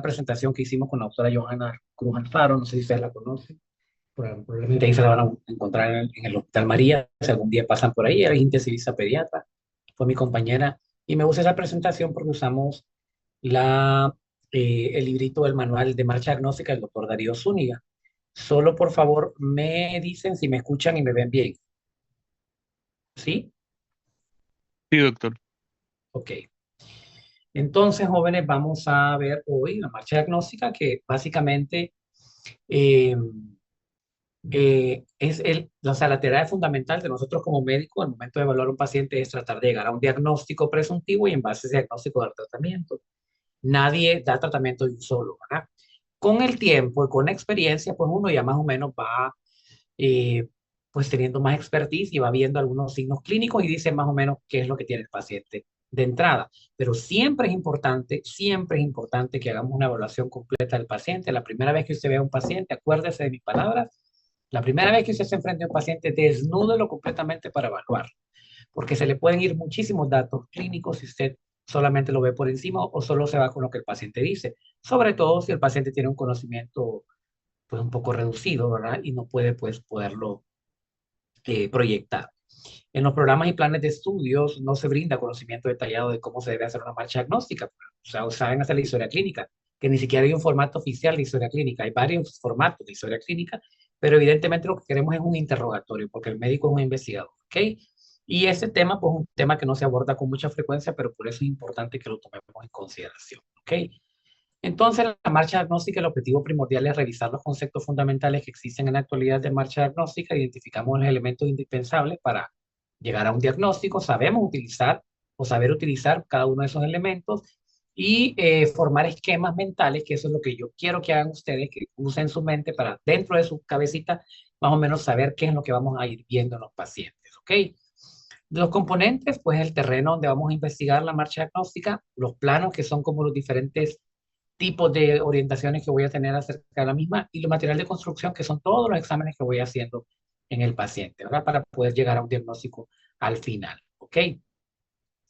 presentación que hicimos con la doctora Johanna Cruz Alfaro, no sé si ustedes la conocen, probablemente ahí se la van a encontrar en el Hospital María, si algún día pasan por ahí, era intensivista pediatra, fue mi compañera, y me gusta esa presentación porque usamos la, el librito del manual de marcha diagnóstica del doctor Darío Zúñiga. Solo por favor me dicen si me escuchan y me ven bien, ¿sí? Sí, doctor. Ok. Entonces, jóvenes, vamos a ver hoy la marcha diagnóstica que básicamente eh, es o sea, la tarea fundamental de nosotros como médicos al momento de evaluar a un paciente es tratar de llegar a un diagnóstico presuntivo y en base a ese diagnóstico dar tratamiento. Nadie da tratamiento de un solo, ¿verdad? Con el tiempo y con la experiencia, pues uno ya más o menos va eh, pues teniendo más expertise y va viendo algunos signos clínicos y dice más o menos qué es lo que tiene el paciente de entrada. Pero siempre es importante que hagamos una evaluación completa del paciente. La primera vez que usted vea a un paciente, acuérdese de mis palabras, la primera vez que usted se enfrente a un paciente, desnúdelo completamente para evaluar, porque se le pueden ir muchísimos datos clínicos si usted solamente lo ve por encima o solo se va con lo que el paciente dice, sobre todo si el paciente tiene un conocimiento pues un poco reducido, ¿verdad? Y no puede pues poderlo proyectar. En los programas y planes de estudios no se brinda conocimiento detallado de cómo se debe hacer una marcha diagnóstica. O sea, saben hacer la historia clínica, que ni siquiera hay un formato oficial de historia clínica. Hay varios formatos de historia clínica, pero evidentemente lo que queremos es un interrogatorio, porque el médico es un investigador, ¿ok? Y ese tema, pues, es un tema que no se aborda con mucha frecuencia, pero por eso es importante que lo tomemos en consideración, ¿ok? Entonces, la marcha diagnóstica, el objetivo primordial es revisar los conceptos fundamentales que existen en la actualidad de marcha diagnóstica, identificamos los elementos indispensables para llegar a un diagnóstico, sabemos utilizar o saber utilizar cada uno de esos elementos y formar esquemas mentales, que eso es lo que yo quiero que hagan ustedes, que usen su mente para dentro de su cabecita más o menos saber qué es lo que vamos a ir viendo en los pacientes, ¿ok? Los componentes, pues el terreno donde vamos a investigar la marcha diagnóstica, los planos que son como los diferentes tipos de orientaciones que voy a tener acerca de la misma y los materiales de construcción que son todos los exámenes que voy haciendo en el paciente, ¿verdad? Para poder llegar a un diagnóstico al final, ¿ok?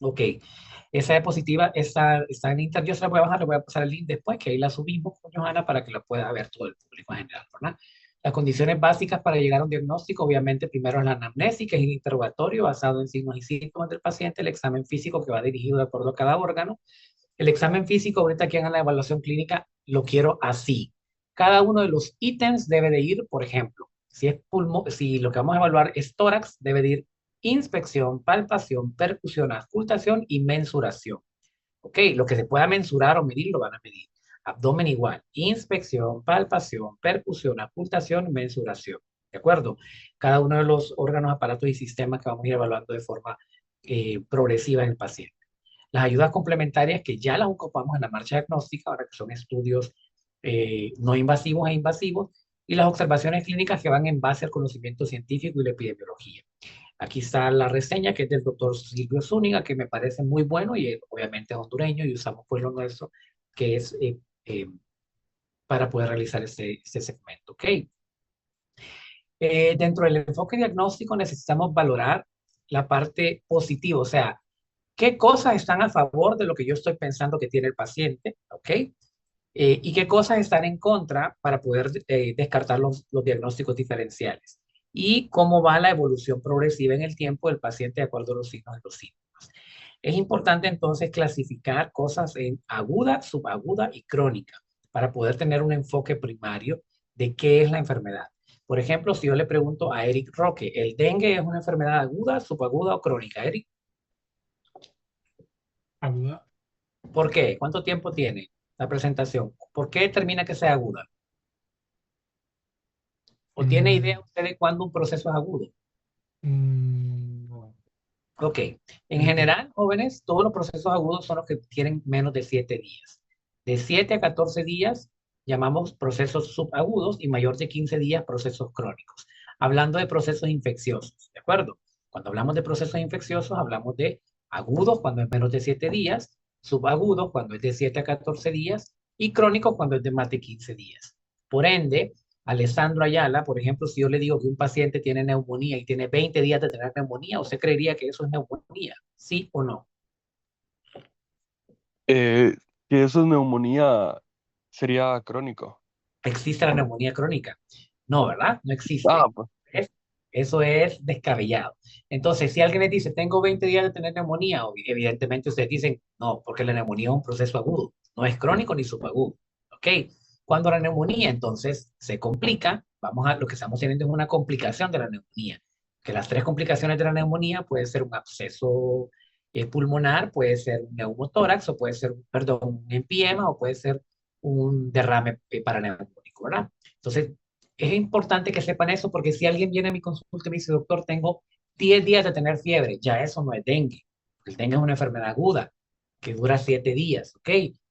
Ok, esa diapositiva está en internet, yo se la voy a bajar, le voy a pasar el link después, que ahí la subimos con Johanna para que la pueda ver todo el público en general, ¿verdad? Las condiciones básicas para llegar a un diagnóstico, obviamente, primero es la anamnesis, que es el interrogatorio basado en signos y síntomas del paciente, el examen físico que va dirigido de acuerdo a cada órgano, el examen físico, ahorita que hagan la evaluación clínica, lo quiero así. Cada uno de los ítems debe de ir, por ejemplo, si es pulmón, si lo que vamos a evaluar es tórax, debe de ir inspección, palpación, percusión, auscultación y mensuración. ¿Ok? Lo que se pueda mensurar o medir, lo van a medir. Abdomen igual, inspección, palpación, percusión, auscultación, mensuración. ¿De acuerdo? Cada uno de los órganos, aparatos y sistemas que vamos a ir evaluando de forma progresiva en el paciente. Las ayudas complementarias que ya las ocupamos en la marcha diagnóstica, ahora que son estudios no invasivos e invasivos, y las observaciones clínicas que van en base al conocimiento científico y la epidemiología. Aquí está la reseña que es del doctor Silvio Zúñiga, que me parece muy bueno y obviamente es hondureño y usamos pues lo nuestro, que es para poder realizar este segmento. ¿Ok? Dentro del enfoque diagnóstico necesitamos valorar la parte positiva, o sea, qué cosas están a favor de lo que yo estoy pensando que tiene el paciente, ¿ok? Y qué cosas están en contra para poder descartar los diagnósticos diferenciales. Y cómo va la evolución progresiva en el tiempo del paciente de acuerdo a los signos de los síntomas. Es importante entonces clasificar cosas en aguda, subaguda y crónica para poder tener un enfoque primario de qué es la enfermedad. Por ejemplo, si yo le pregunto a Eric Roque, ¿el dengue es una enfermedad aguda, subaguda o crónica? Eric, Aguda. ¿por qué? ¿Cuánto tiempo tiene la presentación? ¿Por qué determina que sea aguda? ¿O tiene idea Mm, usted de cuándo un proceso es agudo? no. Ok, en Creo que general, jóvenes, todos los procesos agudos son los que tienen menos de 7 días. De 7 a 14 días llamamos procesos subagudos y mayor de 15 días procesos crónicos. Hablando de procesos infecciosos, ¿de acuerdo? Cuando hablamos de procesos infecciosos, hablamos de agudos cuando es menos de 7 días, subagudos cuando es de 7 a 14 días y crónicos cuando es de más de 15 días. Por ende, Alessandro Ayala, por ejemplo, si yo le digo que un paciente tiene neumonía y tiene 20 días de tener neumonía, ¿usted creería que eso es neumonía? ¿Sí o no? Eh, que eso es neumonía Sería crónico. ¿Existe la neumonía crónica? No, ¿verdad? No Ah, existe. pues. ¿Ves? Eso es descabellado. Entonces, si alguien les dice, tengo 20 días de tener neumonía, evidentemente ustedes dicen, no, porque la neumonía es un proceso agudo, no es crónico ni subagudo. ¿Ok? Cuando la neumonía entonces se complica, vamos a lo que estamos teniendo es una complicación de la neumonía. Que las tres complicaciones de la neumonía puede ser un absceso pulmonar, puede ser un neumotórax, o puede ser, perdón, un empiema, o puede ser un derrame paraneumónico, ¿verdad? Entonces, es importante que sepan eso porque si alguien viene a mi consulta y me dice, doctor, tengo 10 días de tener fiebre, ya eso no es dengue. El dengue es una enfermedad aguda que dura 7 días, ¿ok?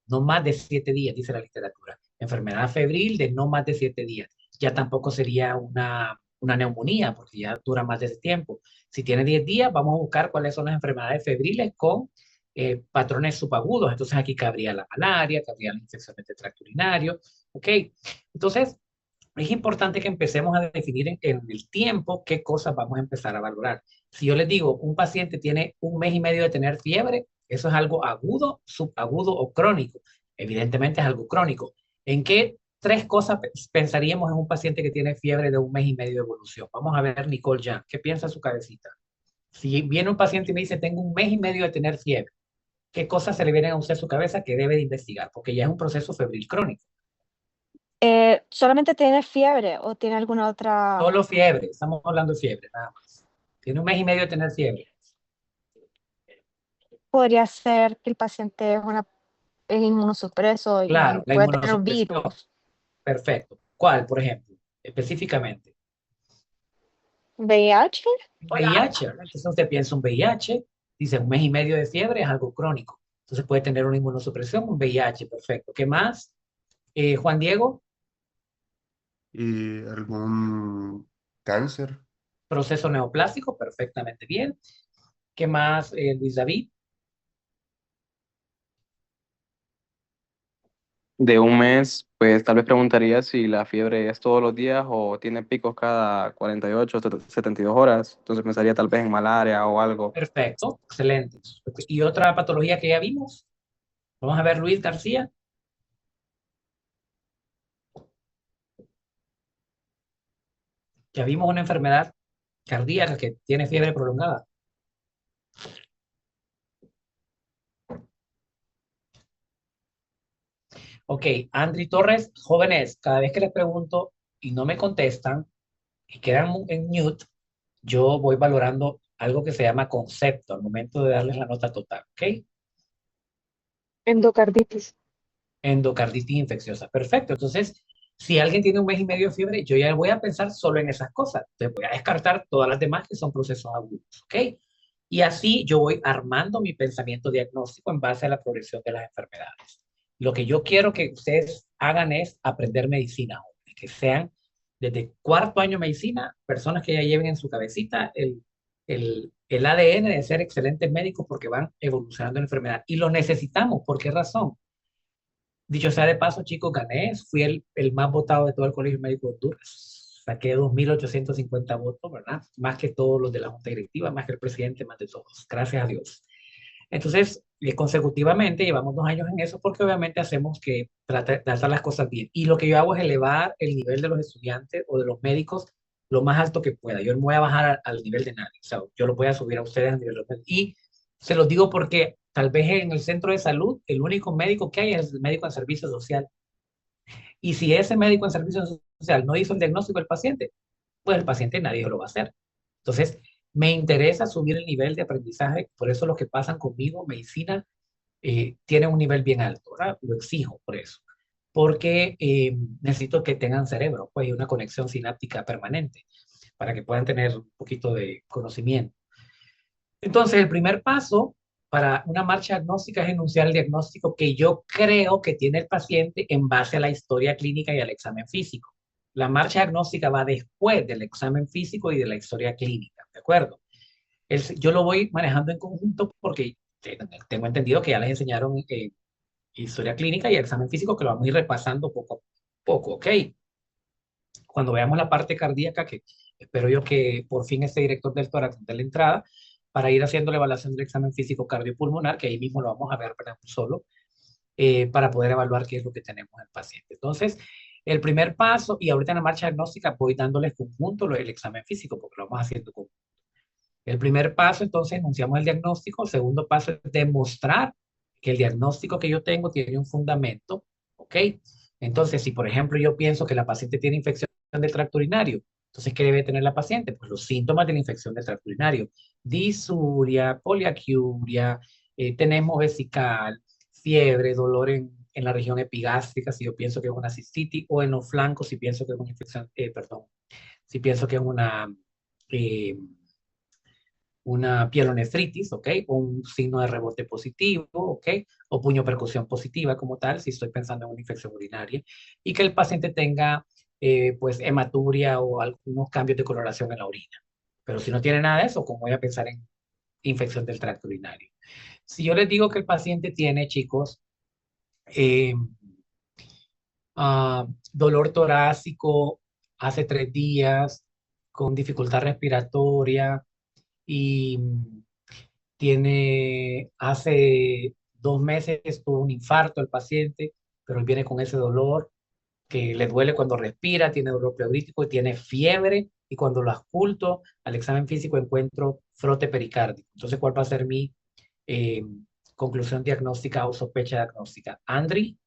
No más de 7 días, dice la literatura. Enfermedad febril de no más de 7 días. Ya tampoco sería una neumonía porque ya dura más de ese tiempo. Si tiene 10 días, vamos a buscar cuáles son las enfermedades febriles con patrones subagudos. Entonces aquí cabría la malaria, cabría la infección de tracto urinario, ¿ok? Entonces, es importante que empecemos a definir en el tiempo qué cosas vamos a empezar a valorar. Si yo les digo, un paciente tiene un mes y medio de tener fiebre, eso es algo agudo, subagudo o crónico. Evidentemente es algo crónico. ¿En qué tres cosas pensaríamos en un paciente que tiene fiebre de un mes y medio de evolución? Vamos a ver, Nicole Jan, ¿qué piensa su cabecita? Si viene un paciente y me dice, tengo un mes y medio de tener fiebre, ¿qué cosas se le vienen a usted a su cabeza que debe de investigar? Porque ya es un proceso febril crónico. ¿Solamente tiene fiebre o tiene alguna otra? Solo fiebre, estamos hablando de fiebre, nada más. Tiene un mes y medio de tener fiebre. Podría ser que el paciente es inmunosupreso y Claro, la puede tener un inmunosupresión, virus. perfecto. ¿Cuál, por ejemplo? Específicamente. VIH, VIH, ¿verdad? Entonces usted piensa un VIH, dice un mes y medio de fiebre es algo crónico. Entonces puede tener una inmunosupresión, un VIH, perfecto. ¿Qué más? Juan Diego, Y algún cáncer. proceso neoplásico, perfectamente bien. ¿Qué más, Luis David? De un mes, pues tal vez preguntaría si la fiebre es todos los días o tiene picos cada 48 o 72 horas. Entonces pensaría tal vez en malaria o algo. Perfecto, excelente. ¿Y otra patología que ya vimos? Vamos a ver, Luis García. Ya vimos una enfermedad cardíaca que tiene fiebre prolongada. Ok, Andri Torres, jóvenes, cada vez que les pregunto y no me contestan y quedan en mute, yo voy valorando algo que se llama concepto al momento de darles la nota total, ¿ok? endocarditis. Endocarditis infecciosa, perfecto. Entonces, si alguien tiene un mes y medio de fiebre, yo ya voy a pensar solo en esas cosas. Entonces, voy a descartar todas las demás que son procesos agudos, ¿ok? Y así yo voy armando mi pensamiento diagnóstico en base a la progresión de las enfermedades. Lo que yo quiero que ustedes hagan es aprender medicina, jóvenes, que sean desde cuarto año de medicina, personas que ya lleven en su cabecita el ADN de ser excelentes médicos porque van evolucionando en la enfermedad. Y lo necesitamos. ¿Por qué razón? Dicho sea de paso, chicos, gané, fui el más votado de todo el Colegio Médico de Honduras. Saqué 2.850 votos, ¿verdad? Más que todos los de la Junta Directiva, más que el presidente, más de todos. Gracias a Dios. Entonces, consecutivamente llevamos 2 años en eso porque obviamente hacemos que tratar las cosas bien. Y lo que yo hago es elevar el nivel de los estudiantes o de los médicos lo más alto que pueda. Yo no voy a bajar al nivel de nadie. O sea, yo lo voy a subir a ustedes al nivel de los médicos. Y se los digo porque tal vez en el centro de salud el único médico que hay es el médico en servicio social. Y si ese médico en servicio social no hizo el diagnóstico del paciente, pues el paciente nadie lo va a hacer. Entonces, me interesa subir el nivel de aprendizaje, por eso los que pasan conmigo, medicina, tienen un nivel bien alto, ¿verdad? Lo exijo por eso, porque necesito que tengan cerebro, pues, y una conexión sináptica permanente, para que puedan tener un poquito de conocimiento. Entonces, el primer paso para una marcha diagnóstica es enunciar el diagnóstico que yo creo que tiene el paciente en base a la historia clínica y al examen físico. La marcha diagnóstica va después del examen físico y de la historia clínica, ¿de acuerdo? Yo lo voy manejando en conjunto porque tengo entendido que ya les enseñaron historia clínica y examen físico que lo vamos a ir repasando poco a poco, ¿ok? Cuando veamos la parte cardíaca, que espero yo que por fin este director del tórax de la entrada, para ir haciendo la evaluación del examen físico cardiopulmonar, que ahí mismo lo vamos a ver, ¿verdad? Solo. para poder evaluar qué es lo que tenemos en el paciente. Entonces, el primer paso, y ahorita en la marcha diagnóstica voy dándoles conjunto el examen físico, porque lo vamos haciendo conjunto. El primer paso, entonces, enunciamos el diagnóstico. El segundo paso es demostrar que el diagnóstico que yo tengo tiene un fundamento, ¿ok? Entonces, si por ejemplo yo pienso que la paciente tiene infección del tracto urinario, entonces, ¿qué debe tener la paciente? Pues los síntomas de la infección del tracto urinario: disuria, poliaquiuria, tenemos vesical, fiebre, dolor en la región epigástrica, si yo pienso que es una cistitis, o en los flancos, si pienso que es una infección, perdón, si pienso que es eh, una pielonefritis, ¿ok? O un signo de rebote positivo, ¿ok? O puño percusión positiva como tal, si estoy pensando en una infección urinaria, y que el paciente tenga, pues, hematuria o algunos cambios de coloración en la orina. Pero si no tiene nada de eso, ¿cómo voy a pensar en infección del tracto urinario? Si yo les digo que el paciente tiene, chicos, eh, dolor torácico hace 3 días, con dificultad respiratoria, y hace 2 meses tuvo un infarto el paciente, pero él viene con ese dolor que le duele cuando respira, tiene dolor pleurítico y tiene fiebre, y cuando lo ausculto al examen físico encuentro frote pericárdico. Entonces, ¿cuál va a ser mi eh, conclusión diagnóstica o sospecha diagnóstica? Andri,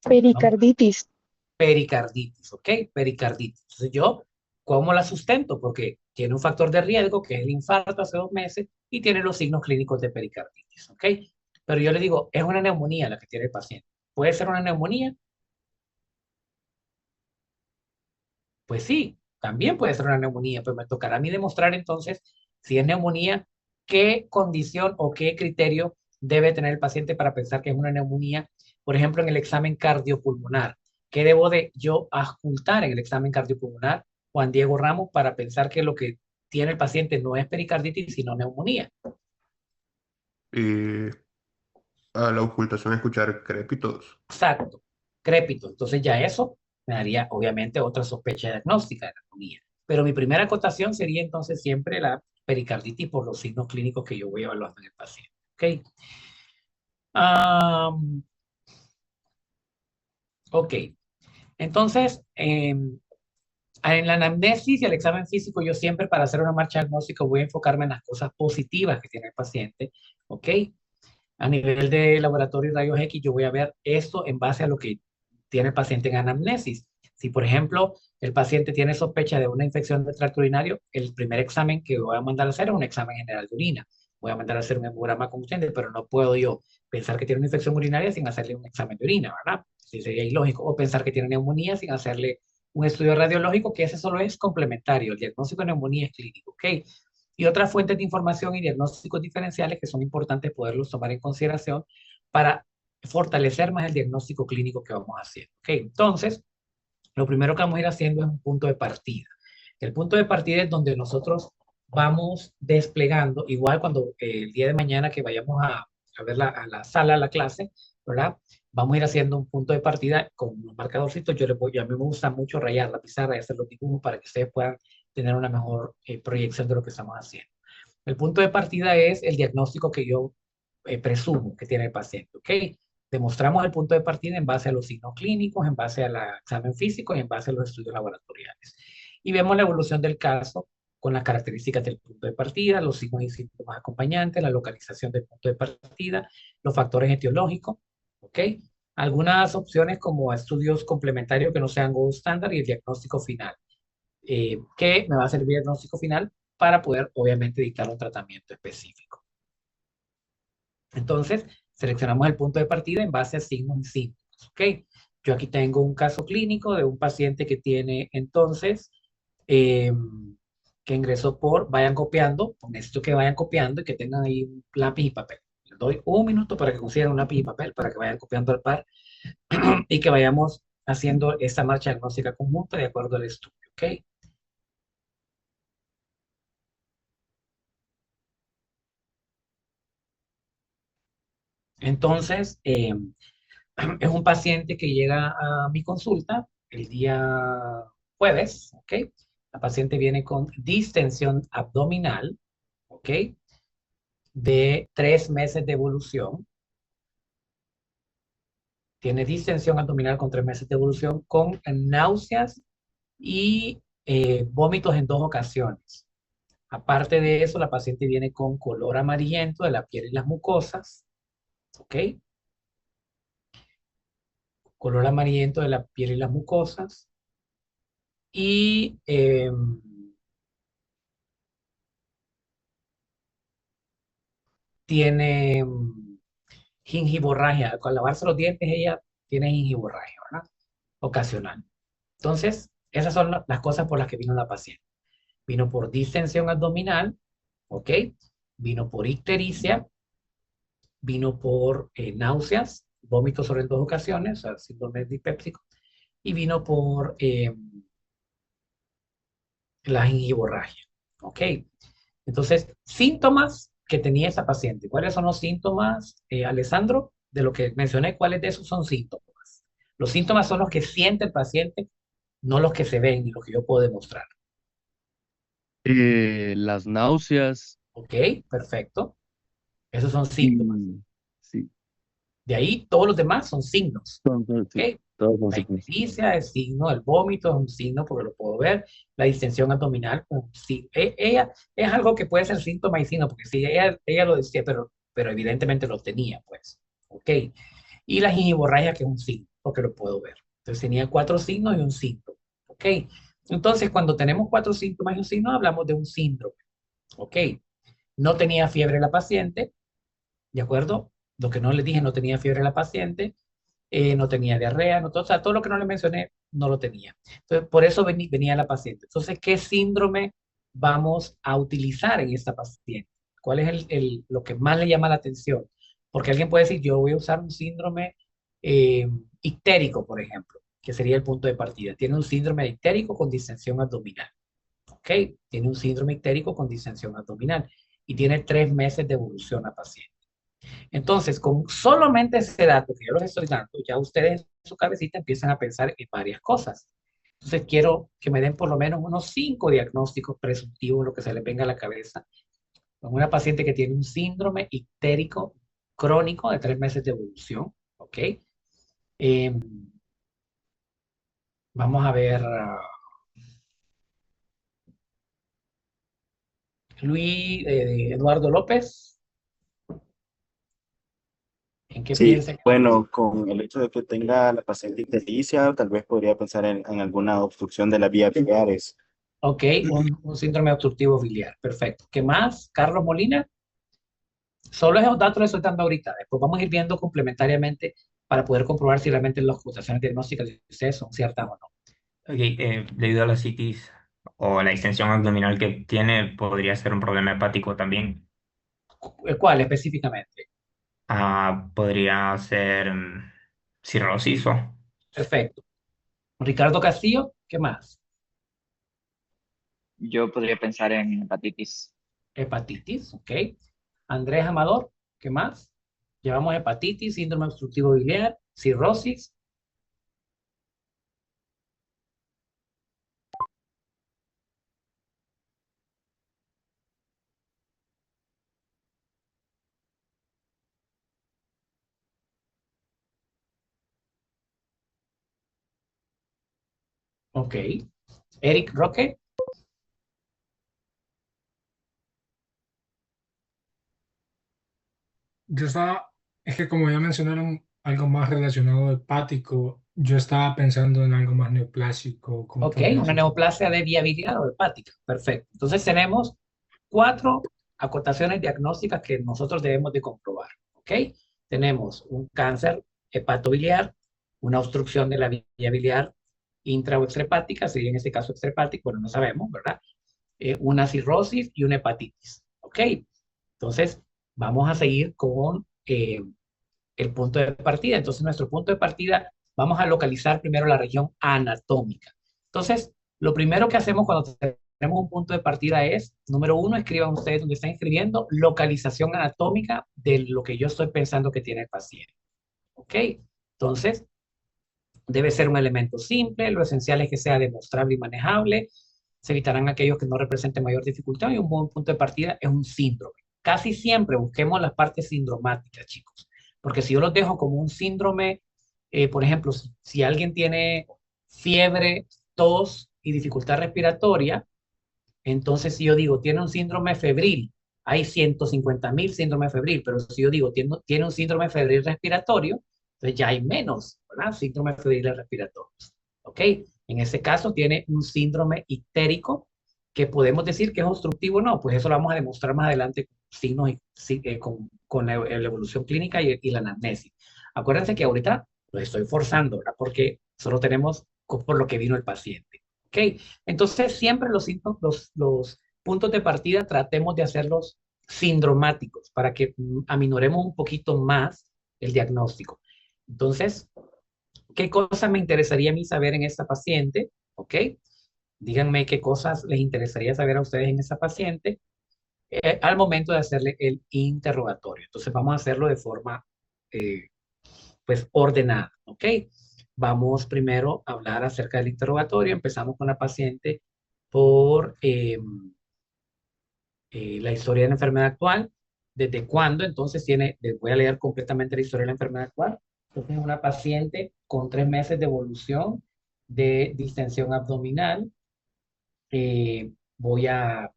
¿no? Pericarditis. Pericarditis, ¿ok? Pericarditis. Entonces yo, ¿cómo la sustento? Porque tiene un factor de riesgo que es el infarto hace 2 meses y tiene los signos clínicos de pericarditis, ¿ok? Pero yo le digo, es una neumonía la que tiene el paciente. ¿Puede ser una neumonía? Pues sí, también puede ser una neumonía, pero me tocará a mí demostrar entonces si es neumonía, qué condición o qué criterio debe tener el paciente para pensar que es una neumonía. Por ejemplo, en el examen cardiopulmonar, ¿qué debo de yo ocultar en el examen cardiopulmonar, Juan Diego Ramos, para pensar que lo que tiene el paciente no es pericarditis, sino neumonía? Eh, a la ocultación escuchar crépitos. Exacto, crépito. Entonces ya eso me daría obviamente otra sospecha diagnóstica de neumonía. Pero mi primera acotación sería entonces siempre la pericarditis por los signos clínicos que yo voy evaluando en el paciente. ¿Ok? Ok. Entonces, en la anamnesis y el examen físico, yo siempre para hacer una marcha diagnóstica voy a enfocarme en las cosas positivas que tiene el paciente. ¿Ok? A nivel de laboratorio y rayos X, yo voy a ver esto en base a lo que tiene el paciente en anamnesis. Si, por ejemplo, el paciente tiene sospecha de una infección del tracto urinario, el primer examen que voy a mandar a hacer es un examen general de orina. Voy a mandar a hacer un hemograma consciente, pero no puedo yo pensar que tiene una infección urinaria sin hacerle un examen de orina, ¿verdad? Sí, sería ilógico. O pensar que tiene neumonía sin hacerle un estudio radiológico, que ese solo es complementario. El diagnóstico de neumonía es clínico, ¿ok? Y otras fuentes de información y diagnósticos diferenciales que son importantes poderlos tomar en consideración para fortalecer más el diagnóstico clínico que vamos haciendo. ¿Ok? Entonces, lo primero que vamos a ir haciendo es un punto de partida. El punto de partida es donde nosotros vamos desplegando, igual cuando el día de mañana que vayamos a ver a la sala, a la clase, ¿verdad? Vamos a ir haciendo un punto de partida con un marcadorcito. A mí me gusta mucho rayar la pizarra y hacer los dibujos para que ustedes puedan tener una mejor proyección de lo que estamos haciendo. El punto de partida es el diagnóstico que yo presumo que tiene el paciente, ¿ok? Demostramos el punto de partida en base a los signos clínicos, en base al examen físico y en base a los estudios laboratoriales. Y vemos la evolución del caso con las características del punto de partida, los signos y síntomas acompañantes, la localización del punto de partida, los factores etiológicos, ¿ok? Algunas opciones como estudios complementarios que no sean gold standard y el diagnóstico final, que me va a servir el diagnóstico final para poder, obviamente, dictar un tratamiento específico. Entonces, seleccionamos el punto de partida en base a signos y síntomas, ¿ok? Yo aquí tengo un caso clínico de un paciente que tiene entonces, eh, que ingresó vayan copiando, necesito que vayan copiando y que tengan ahí un lápiz y papel. Les doy un minuto para que consigan un lápiz y papel, para que vayan copiando al par y que vayamos haciendo esta marcha diagnóstica conjunta de acuerdo al estudio, ¿ok? Entonces, es un paciente que llega a mi consulta el día jueves, ¿ok? La paciente viene con distensión abdominal, ¿ok? De 3 meses de evolución. Tiene distensión abdominal con 3 meses de evolución, con náuseas y vómitos en 2 ocasiones. Aparte de eso, la paciente viene con color amarillento de la piel y las mucosas, ¿ok? Color amarillento de la piel y las mucosas. Y tiene gingivorragia. Al lavarse los dientes, ella tiene gingivorragia, ¿verdad? Ocasional. Entonces, esas son las cosas por las que vino la paciente. Vino por distensión abdominal, ¿ok? Vino por ictericia, vino por náuseas, vómitos sobre en 2 ocasiones, o sea, síndrome dispéptico, y vino por la gingivorragia, ¿ok? Entonces, síntomas que tenía esa paciente. ¿Cuáles son los síntomas, Alessandro? De lo que mencioné, ¿cuáles de esos son síntomas? Los síntomas son los que siente el paciente, no los que se ven ni los que yo puedo demostrar. Las náuseas ¿Ok? Perfecto. Esos son síntomas. y sí, De ahí todos los demás son signos. sí, ¿Ok? todos son La signos. ictericia es signo, el vómito es un signo porque lo puedo ver, la distensión abdominal, ella es algo que puede ser síntoma y signo, porque si ella lo decía, pero evidentemente lo tenía, pues. ¿Ok? Y la gingivorragia, que es un signo, porque lo puedo ver. Entonces tenía 4 signos y un síntoma. ¿Ok? Entonces, cuando tenemos 4 síntomas y un signo, hablamos de un síndrome. ¿Ok? No tenía fiebre la paciente, ¿de acuerdo? Lo que no les dije, no tenía fiebre la paciente, no tenía diarrea, no, o sea, todo lo que no le mencioné no lo tenía. Entonces, por eso venía la paciente. Entonces, ¿qué síndrome vamos a utilizar en esta paciente? ¿Cuál es lo que más le llama la atención? Porque alguien puede decir, yo voy a usar un síndrome eh, ictérico, por ejemplo, que sería el punto de partida. Tiene un síndrome ictérico con distensión abdominal. ¿Ok? Tiene un síndrome ictérico con distensión abdominal y tiene 3 meses de evolución la paciente. Entonces, con solamente ese dato que yo les estoy dando, ya ustedes en su cabecita empiezan a pensar en varias cosas. Entonces, quiero que me den por lo menos unos 5 diagnósticos presuntivos, lo que se les venga a la cabeza, con una paciente que tiene un síndrome ictérico crónico de 3 meses de evolución, ¿ok? Eh, vamos a ver, Luis Eduardo López, ¿en qué Sí, piensa? bueno, con el hecho de que tenga la paciente ictericia, tal vez podría pensar en alguna obstrucción de las vías biliares. Ok, un síndrome obstructivo biliar, perfecto. ¿Qué más? Carlos Molina. Solo esos datos les estoy dando ahorita. Después vamos a ir viendo complementariamente para poder comprobar si realmente las ocultaciones diagnósticas de ustedes son ciertas o no. Ok, debido a la citis o la distensión abdominal que tiene, podría ser un problema hepático también. ¿Cuál específicamente? Podría ser cirrosis o Perfecto. Ricardo Castillo, ¿qué más? Yo podría pensar en hepatitis. Hepatitis, ok. Andrés Amador, ¿qué más? Llevamos hepatitis, síndrome obstructivo biliar, cirrosis, ok. Eric Roque, Yo estaba, es que como ya mencionaron algo más relacionado hepático, yo estaba pensando en algo más neoplásico, como ok. podría Una ser. neoplasia de vía biliar o hepática, perfecto. Entonces tenemos 4 acotaciones diagnósticas que nosotros debemos de comprobar, ok. Tenemos un cáncer hepatobiliar, una obstrucción de la vía biliar intra o extrahepática, sería en este caso extrahepático, bueno, no sabemos, ¿verdad? Una cirrosis y una hepatitis, ¿ok? Entonces, vamos a seguir con el punto de partida. Entonces, nuestro punto de partida, vamos a localizar primero la región anatómica. Entonces, lo primero que hacemos cuando tenemos un punto de partida es, número 1, escriban ustedes donde están escribiendo, localización anatómica de lo que yo estoy pensando que tiene el paciente. ¿Ok? Entonces, debe ser un elemento simple, lo esencial es que sea demostrable y manejable. Se evitarán aquellos que no representen mayor dificultad y un buen punto de partida es un síndrome. Casi siempre busquemos las partes sindromáticas, chicos, porque si yo los dejo como un síndrome, por ejemplo, si alguien tiene fiebre, tos y dificultad respiratoria, entonces si yo digo tiene un síndrome febril, hay 150.000 síndrome febril, pero si yo digo tiene un síndrome febril respiratorio, entonces ya hay menos, ¿verdad? Síndrome febril respiratorio. ¿Ok? En ese caso tiene un síndrome ictérico que podemos decir que es obstructivo o no, pues eso lo vamos a demostrar más adelante con signos con la evolución clínica y la anamnesis. Acuérdense que ahorita lo estoy forzando, ¿verdad? Porque solo tenemos por lo que vino el paciente. ¿Ok? Entonces siempre los puntos de partida tratemos de hacerlos sindromáticos para que aminoremos un poquito más el diagnóstico. Entonces, ¿qué cosas me interesaría a mí saber en esta paciente? ¿Ok? Díganme qué cosas les interesaría saber a ustedes en esa paciente al momento de hacerle el interrogatorio. Entonces vamos a hacerlo de forma pues ordenada. ¿Ok? Vamos primero a hablar acerca del interrogatorio. Empezamos con la paciente por la historia de la enfermedad actual. ¿Desde cuándo? Entonces les voy a leer completamente la historia de la enfermedad actual. Entonces es una paciente con 3 meses de evolución de distensión abdominal. Voy a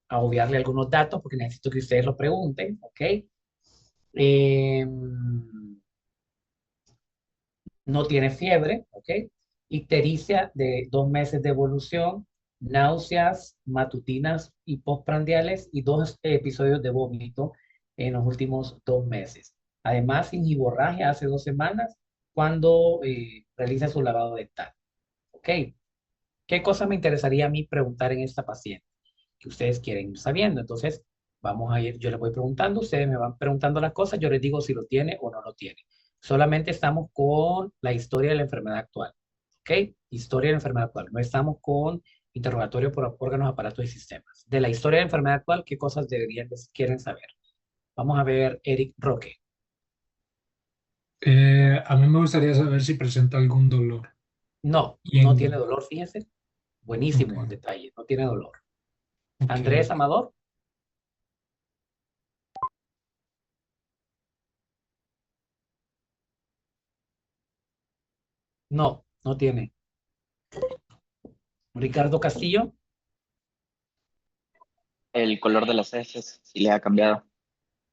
obviarle algunos datos porque necesito que ustedes lo pregunten, ¿ok? No tiene fiebre, ¿ok? Ictericia de 2 meses de evolución, náuseas matutinas y postprandiales y 2 episodios de vómito en los últimos 2 meses. Además, sin hemorragia hace 2 semanas cuando realiza su lavado dental, ¿ok? ¿Qué cosa me interesaría a mí preguntar en esta paciente? Que ustedes quieren ir sabiendo. Entonces, vamos a ir, yo les voy preguntando, ustedes me van preguntando las cosas, yo les digo si lo tiene o no lo tiene. Solamente estamos con la historia de la enfermedad actual. ¿Ok? Historia de la enfermedad actual. No estamos con interrogatorio por órganos, aparatos y sistemas. De la historia de la enfermedad actual, ¿qué cosas quieren saber? Vamos a ver, Eric Roque. A mí me gustaría saber si presenta algún dolor. No, Y no en- tiene dolor, fíjense. Buenísimo el ok, detalle, no tiene dolor. ok. Andrés Amador, no, no tiene. Ricardo Castillo, El color de las heces sí le ha cambiado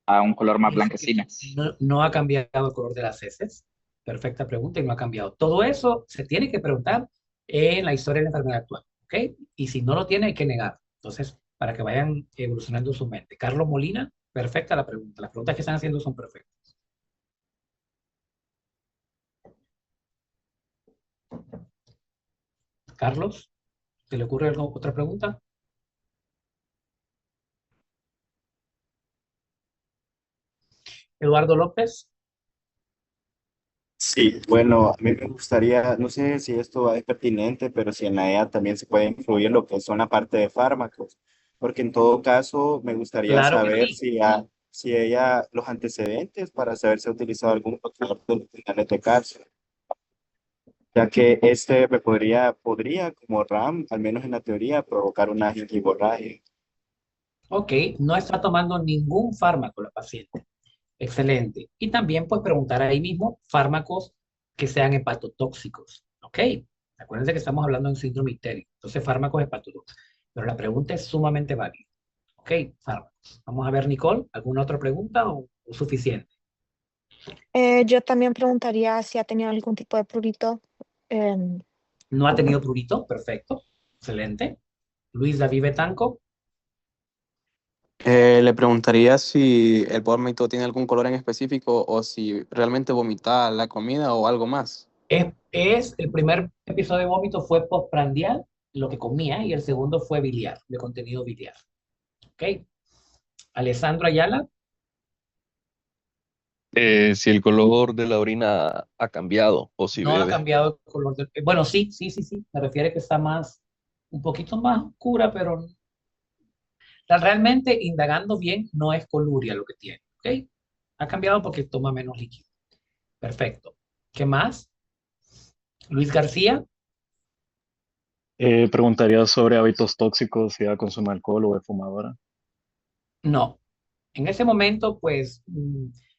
a un color más dice que blanquecino. no ha cambiado el color de las heces. Perfecta pregunta y no ha cambiado. Todo eso se tiene que preguntar en la historia de la enfermedad actual, ¿ok? Y si no lo tiene, hay que negar. Entonces, para que vayan evolucionando su mente. Carlos Molina, perfecta la pregunta. Las preguntas que están haciendo son perfectas. Carlos, ¿se le ocurre otra pregunta? Eduardo López, Sí, bueno, a mí me gustaría, no sé si esto es pertinente, pero si en la EA también se puede incluir lo que son la parte de fármacos, porque en todo caso me gustaría claro que saber sí. si ella, los antecedentes para saber si ha utilizado algún bloqueador de los canales de calcio, ya que este me podría, como RAM, al menos en la teoría, provocar una gingivorragia. Ok, no está tomando ningún fármaco la paciente. Excelente. Y también pues preguntar ahí mismo fármacos que sean hepatotóxicos. ¿Ok? Acuérdense que estamos hablando de un síndrome ictérico. Entonces fármacos hepatotóxicos. Pero la pregunta es sumamente válida. ¿Ok? Fármacos. Vamos a ver, Nicole, ¿alguna otra pregunta o suficiente? Yo también preguntaría si ha tenido algún tipo de prurito. em, ¿No ha tenido prurito? Perfecto. Excelente. Luis David Betanco. Le preguntaría si el vómito tiene algún color en específico o si realmente vomita la comida o algo más. El primer episodio de vómito fue postprandial, lo que comía, y el segundo fue biliar, de contenido biliar. ¿Ok? Alessandro Ayala. Si el color de la orina ha cambiado o si No ha bebe. cambiado el color del... Bueno, sí, sí, sí, sí. Me refiere que está un poquito más oscura, pero realmente indagando bien, no es coluria lo que tiene. ¿Ok? Ha cambiado porque toma menos líquido. Perfecto. ¿Qué más? Luis García. Preguntaría sobre hábitos tóxicos, si ella consume alcohol o es fumadora. No. En ese momento, pues,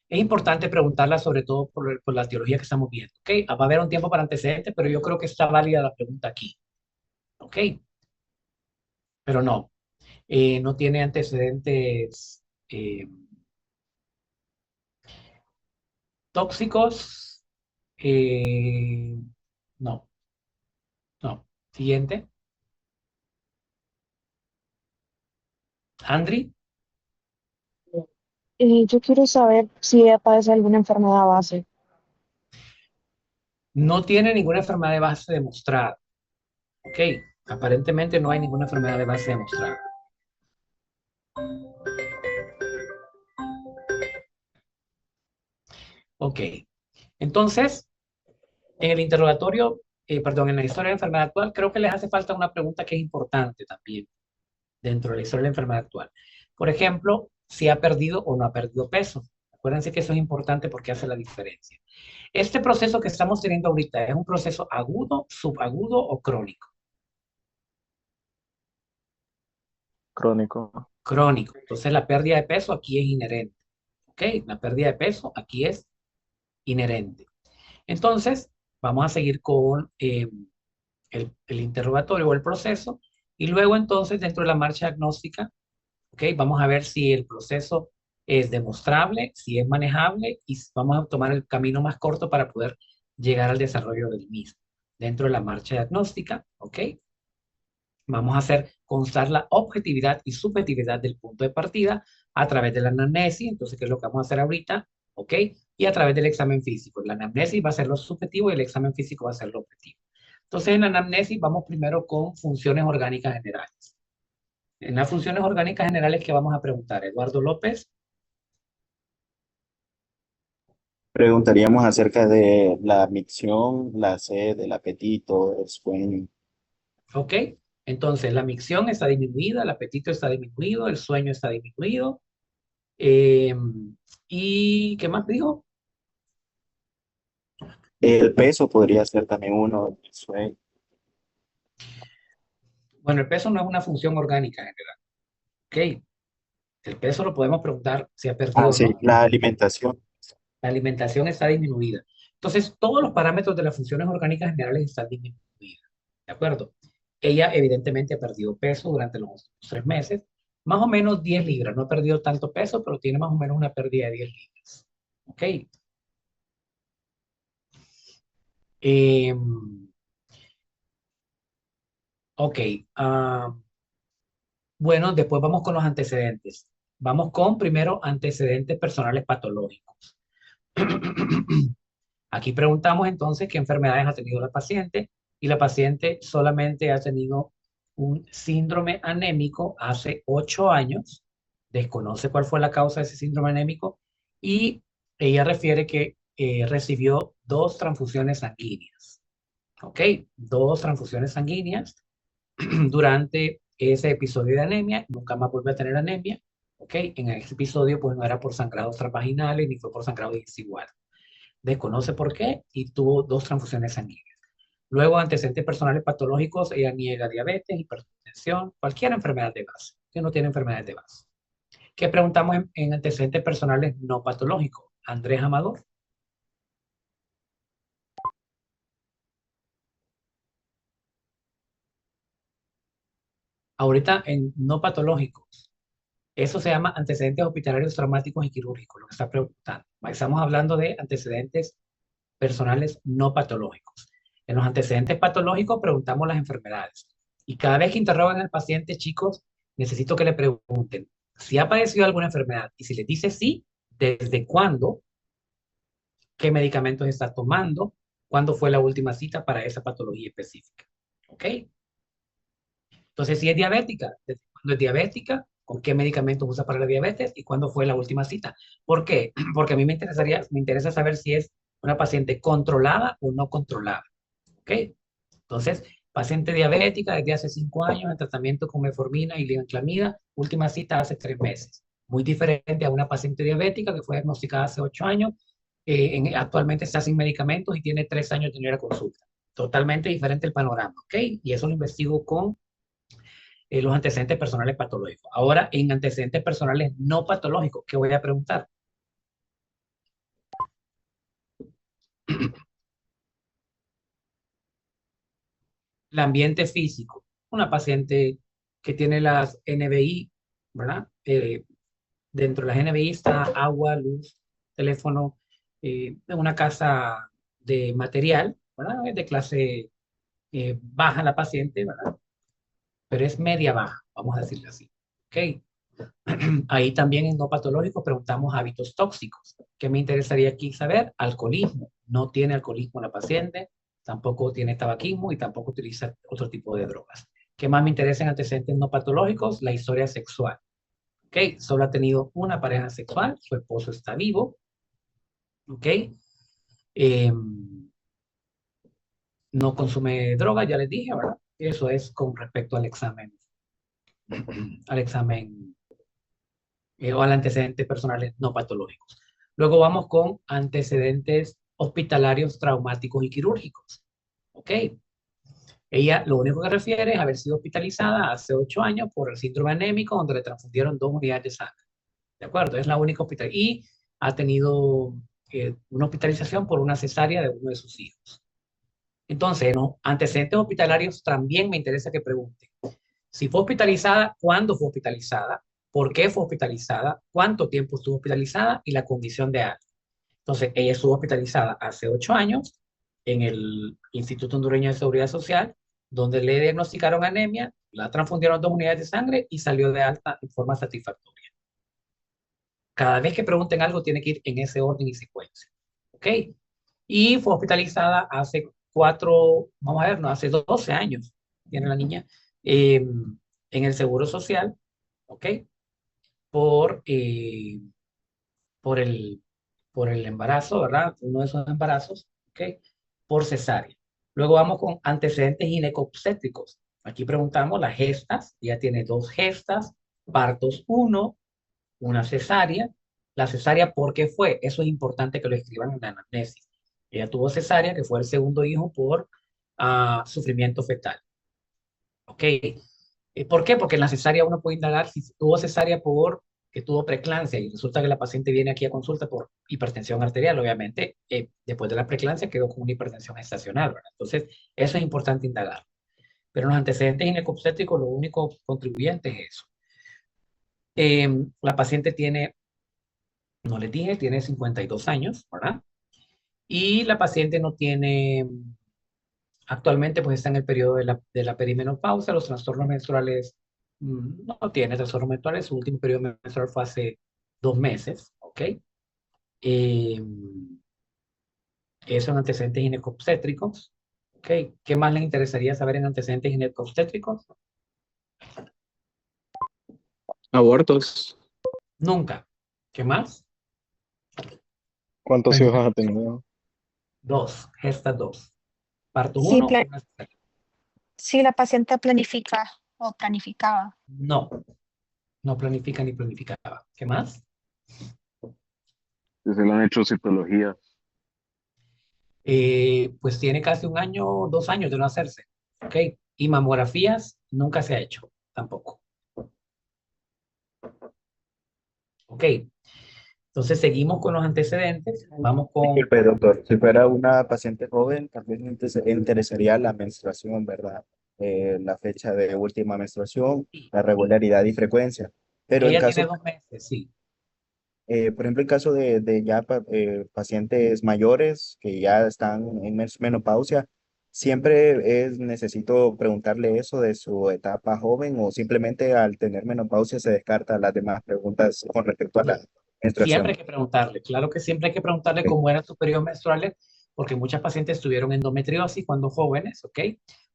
es importante preguntarla sobre todo por la teología que estamos viendo, ¿ok? Va a haber un tiempo para antecedentes, pero yo creo que está válida la pregunta aquí, ¿ok? Pero no, no tiene antecedentes tóxicos. No, no. Siguiente. Andri, Yo quiero saber si ella padece alguna enfermedad base. no tiene ninguna enfermedad de base demostrada, ¿ok? Aparentemente no hay ninguna enfermedad de base demostrada. Ok. Entonces, en el interrogatorio, perdón, en la historia de la enfermedad actual, creo que les hace falta una pregunta que es importante también dentro de la historia de la enfermedad actual. Por ejemplo, si ha perdido o no ha perdido peso. Acuérdense que eso es importante porque hace la diferencia. Este proceso que estamos teniendo ahorita es un proceso agudo, subagudo o crónico. Crónico. Crónico. Entonces la pérdida de peso aquí es inherente. ¿Ok? La pérdida de peso aquí es inherente. Entonces, vamos a seguir con el interrogatorio o el proceso y luego entonces dentro de la marcha diagnóstica, ¿ok? Vamos a ver si el proceso es demostrable, si es manejable y vamos a tomar el camino más corto para poder llegar al desarrollo del mismo. Dentro de la marcha diagnóstica, ¿ok? Vamos a hacer constar la objetividad y subjetividad del punto de partida a través de la anamnesis, entonces, ¿qué es lo que vamos a hacer ahorita? ¿Ok? Y a través del examen físico. La anamnesis va a ser lo subjetivo y el examen físico va a ser lo objetivo. Entonces, en la anamnesis vamos primero con funciones orgánicas generales. En las funciones orgánicas generales, ¿qué vamos a preguntar? Eduardo López. Preguntaríamos acerca de la micción, la sed, el apetito, el sueño. ¿Ok? Entonces, la micción está disminuida, el apetito está disminuido, el sueño está disminuido. ¿Y qué más dijo? El peso podría ser también uno, el sueño. Bueno, el peso no es una función orgánica general. ¿Ok? El peso lo podemos preguntar si ha perdido o Sí, no. la alimentación. La alimentación está disminuida. Entonces, todos los parámetros de las funciones orgánicas generales están disminuidas. ¿De acuerdo? Ella evidentemente ha perdido peso durante los 3 meses, más o menos 10 libras. No ha perdido tanto peso, pero tiene más o menos una pérdida de 10 libras. ¿Ok? Ok. Bueno, después vamos con los antecedentes. Vamos con primero antecedentes personales patológicos. Aquí preguntamos entonces qué enfermedades ha tenido la paciente y la paciente solamente ha tenido un síndrome anémico hace 8 años, desconoce cuál fue la causa de ese síndrome anémico y ella refiere que recibió 2 transfusiones sanguíneas. ¿Ok? 2 transfusiones sanguíneas durante ese episodio de anemia, nunca más vuelve a tener anemia. ¿Ok? En ese episodio pues no era por sangrados transvaginales ni fue por sangrado desigual. Desconoce por qué y tuvo 2 transfusiones sanguíneas. Luego, antecedentes personales patológicos, ella niega diabetes, hipertensión, cualquier enfermedad de base, que no tiene enfermedades de base. ¿Qué preguntamos en antecedentes personales no patológicos? Andrés Amador. Ahorita en no patológicos, eso se llama antecedentes hospitalarios traumáticos y quirúrgicos, lo que está preguntando. Estamos hablando de antecedentes personales no patológicos. En los antecedentes patológicos preguntamos las enfermedades. Y cada vez que interrogan al paciente, chicos, necesito que le pregunten si ha padecido alguna enfermedad. Y si les dice sí, ¿desde cuándo? ¿Qué medicamentos está tomando? ¿Cuándo fue la última cita para esa patología específica? ¿Ok? Entonces, si es diabética, ¿desde cuándo es diabética? ¿Con qué medicamentos usa para la diabetes? ¿Y cuándo fue la última cita? ¿Por qué? Porque a mí me interesa saber si es una paciente controlada o no controlada. ¿Ok? Entonces, paciente diabética desde hace 5 años en tratamiento con metformina y libenclamida, última cita hace 3 meses. Muy diferente a una paciente diabética que fue diagnosticada hace 8 años, actualmente está sin medicamentos y tiene 3 años de no ir a consulta. Totalmente diferente el panorama, ¿ok? Y eso lo investigo con los antecedentes personales patológicos. Ahora, en antecedentes personales no patológicos, ¿qué voy a preguntar? El ambiente físico. Una paciente que tiene las NBI, ¿verdad? Dentro de las NBI está agua, luz, teléfono, una casa de material, ¿verdad? Es de clase baja la paciente, ¿verdad? Pero es media baja, vamos a decirlo así. ¿Ok? Ahí también en no patológico preguntamos hábitos tóxicos. ¿Qué me interesaría aquí saber? Alcoholismo. No tiene alcoholismo la paciente, tampoco tiene tabaquismo y tampoco utiliza otro tipo de drogas. ¿Qué más me interesa en antecedentes no patológicos? La historia sexual. ¿Ok? Solo ha tenido una pareja sexual, su esposo está vivo. ¿Ok? No consume droga, ya les dije, ¿verdad? Eso es con respecto al examen o al antecedentes personales no patológicos. Luego vamos con antecedentes hospitalarios traumáticos y quirúrgicos. ¿Ok? Ella lo único que refiere es haber sido hospitalizada hace 8 años por el síndrome anémico donde le transfundieron 2 unidades de sangre. ¿De acuerdo? Es la única hospitalización. Y ha tenido una hospitalización por una cesárea de uno de sus hijos. Entonces, ¿no? Antecedentes hospitalarios también me interesa que pregunten. Si fue hospitalizada, ¿cuándo fue hospitalizada? ¿Por qué fue hospitalizada? ¿Cuánto tiempo estuvo hospitalizada? Y la condición de alta. Entonces, ella estuvo hospitalizada hace 8 años en el Instituto Hondureño de Seguridad Social, donde le diagnosticaron anemia, la transfundieron 2 unidades de sangre y salió de alta en forma satisfactoria. Cada vez que pregunten algo, tiene que ir en ese orden y secuencia. ¿Ok? Y fue hospitalizada hace 4, vamos a ver, no, hace 12 años, tiene la niña, en el Seguro Social, ¿ok? Por, por el, por el embarazo, ¿verdad? Uno de esos embarazos, ¿ok? Por cesárea. Luego vamos con antecedentes ginecobstétricos. Aquí preguntamos las gestas, ella tiene 2 gestas, partos 1, una cesárea. La cesárea, ¿por qué fue? Eso es importante que lo escriban en la anamnesis. Ella tuvo cesárea, que fue el segundo hijo por sufrimiento fetal. ¿Ok? ¿Por qué? Porque en la cesárea uno puede indagar si tuvo cesárea por que tuvo preeclampsia y resulta que la paciente viene aquí a consulta por hipertensión arterial, obviamente, después de la preeclampsia quedó con una hipertensión gestacional, ¿verdad? Entonces, eso es importante indagar. Pero en los antecedentes ginecobstétricos, lo único contribuyente es eso. La paciente tiene, no les dije, tiene 52 años, ¿verdad? Y la paciente no tiene, actualmente pues está en el periodo de la perimenopausia, los trastornos menstruales, no tiene trastornos menstruales, su último periodo menstrual fue hace 2 meses, ¿ok? Eso en antecedentes ginecobstétricos, ¿ok? ¿Qué más les interesaría saber en antecedentes ginecobstétricos? Abortos. Nunca. ¿Qué más? ¿Cuántos hijos ha tenido? 2, gestas 2. Parto Sí, 1, una cesárea. sí, la paciente planifica o planificaba. No, no planifica ni planificaba. ¿Qué más? Si se le han hecho citologías. Pues tiene casi 1 año, 2 años de no hacerse, ¿ok? Y mamografías nunca se ha hecho, tampoco. ¿Ok? Entonces seguimos con los antecedentes, vamos con... Disculpe, doctor, si fuera una paciente joven, también me interesaría la menstruación, ¿verdad? La fecha de última menstruación, la regularidad y frecuencia. Pero en Ella tiene caso, 2 meses, sí. por ejemplo, en caso de ya pacientes mayores que ya están en menopausia, ¿siempre necesito preguntarle eso de su etapa joven o simplemente al tener menopausia se descarta las demás preguntas con respecto a la Siempre hay menstruación? que preguntarle, claro que siempre hay que preguntarle cómo eran sus periodos menstruales, porque muchas pacientes tuvieron endometriosis cuando jóvenes, ¿ok?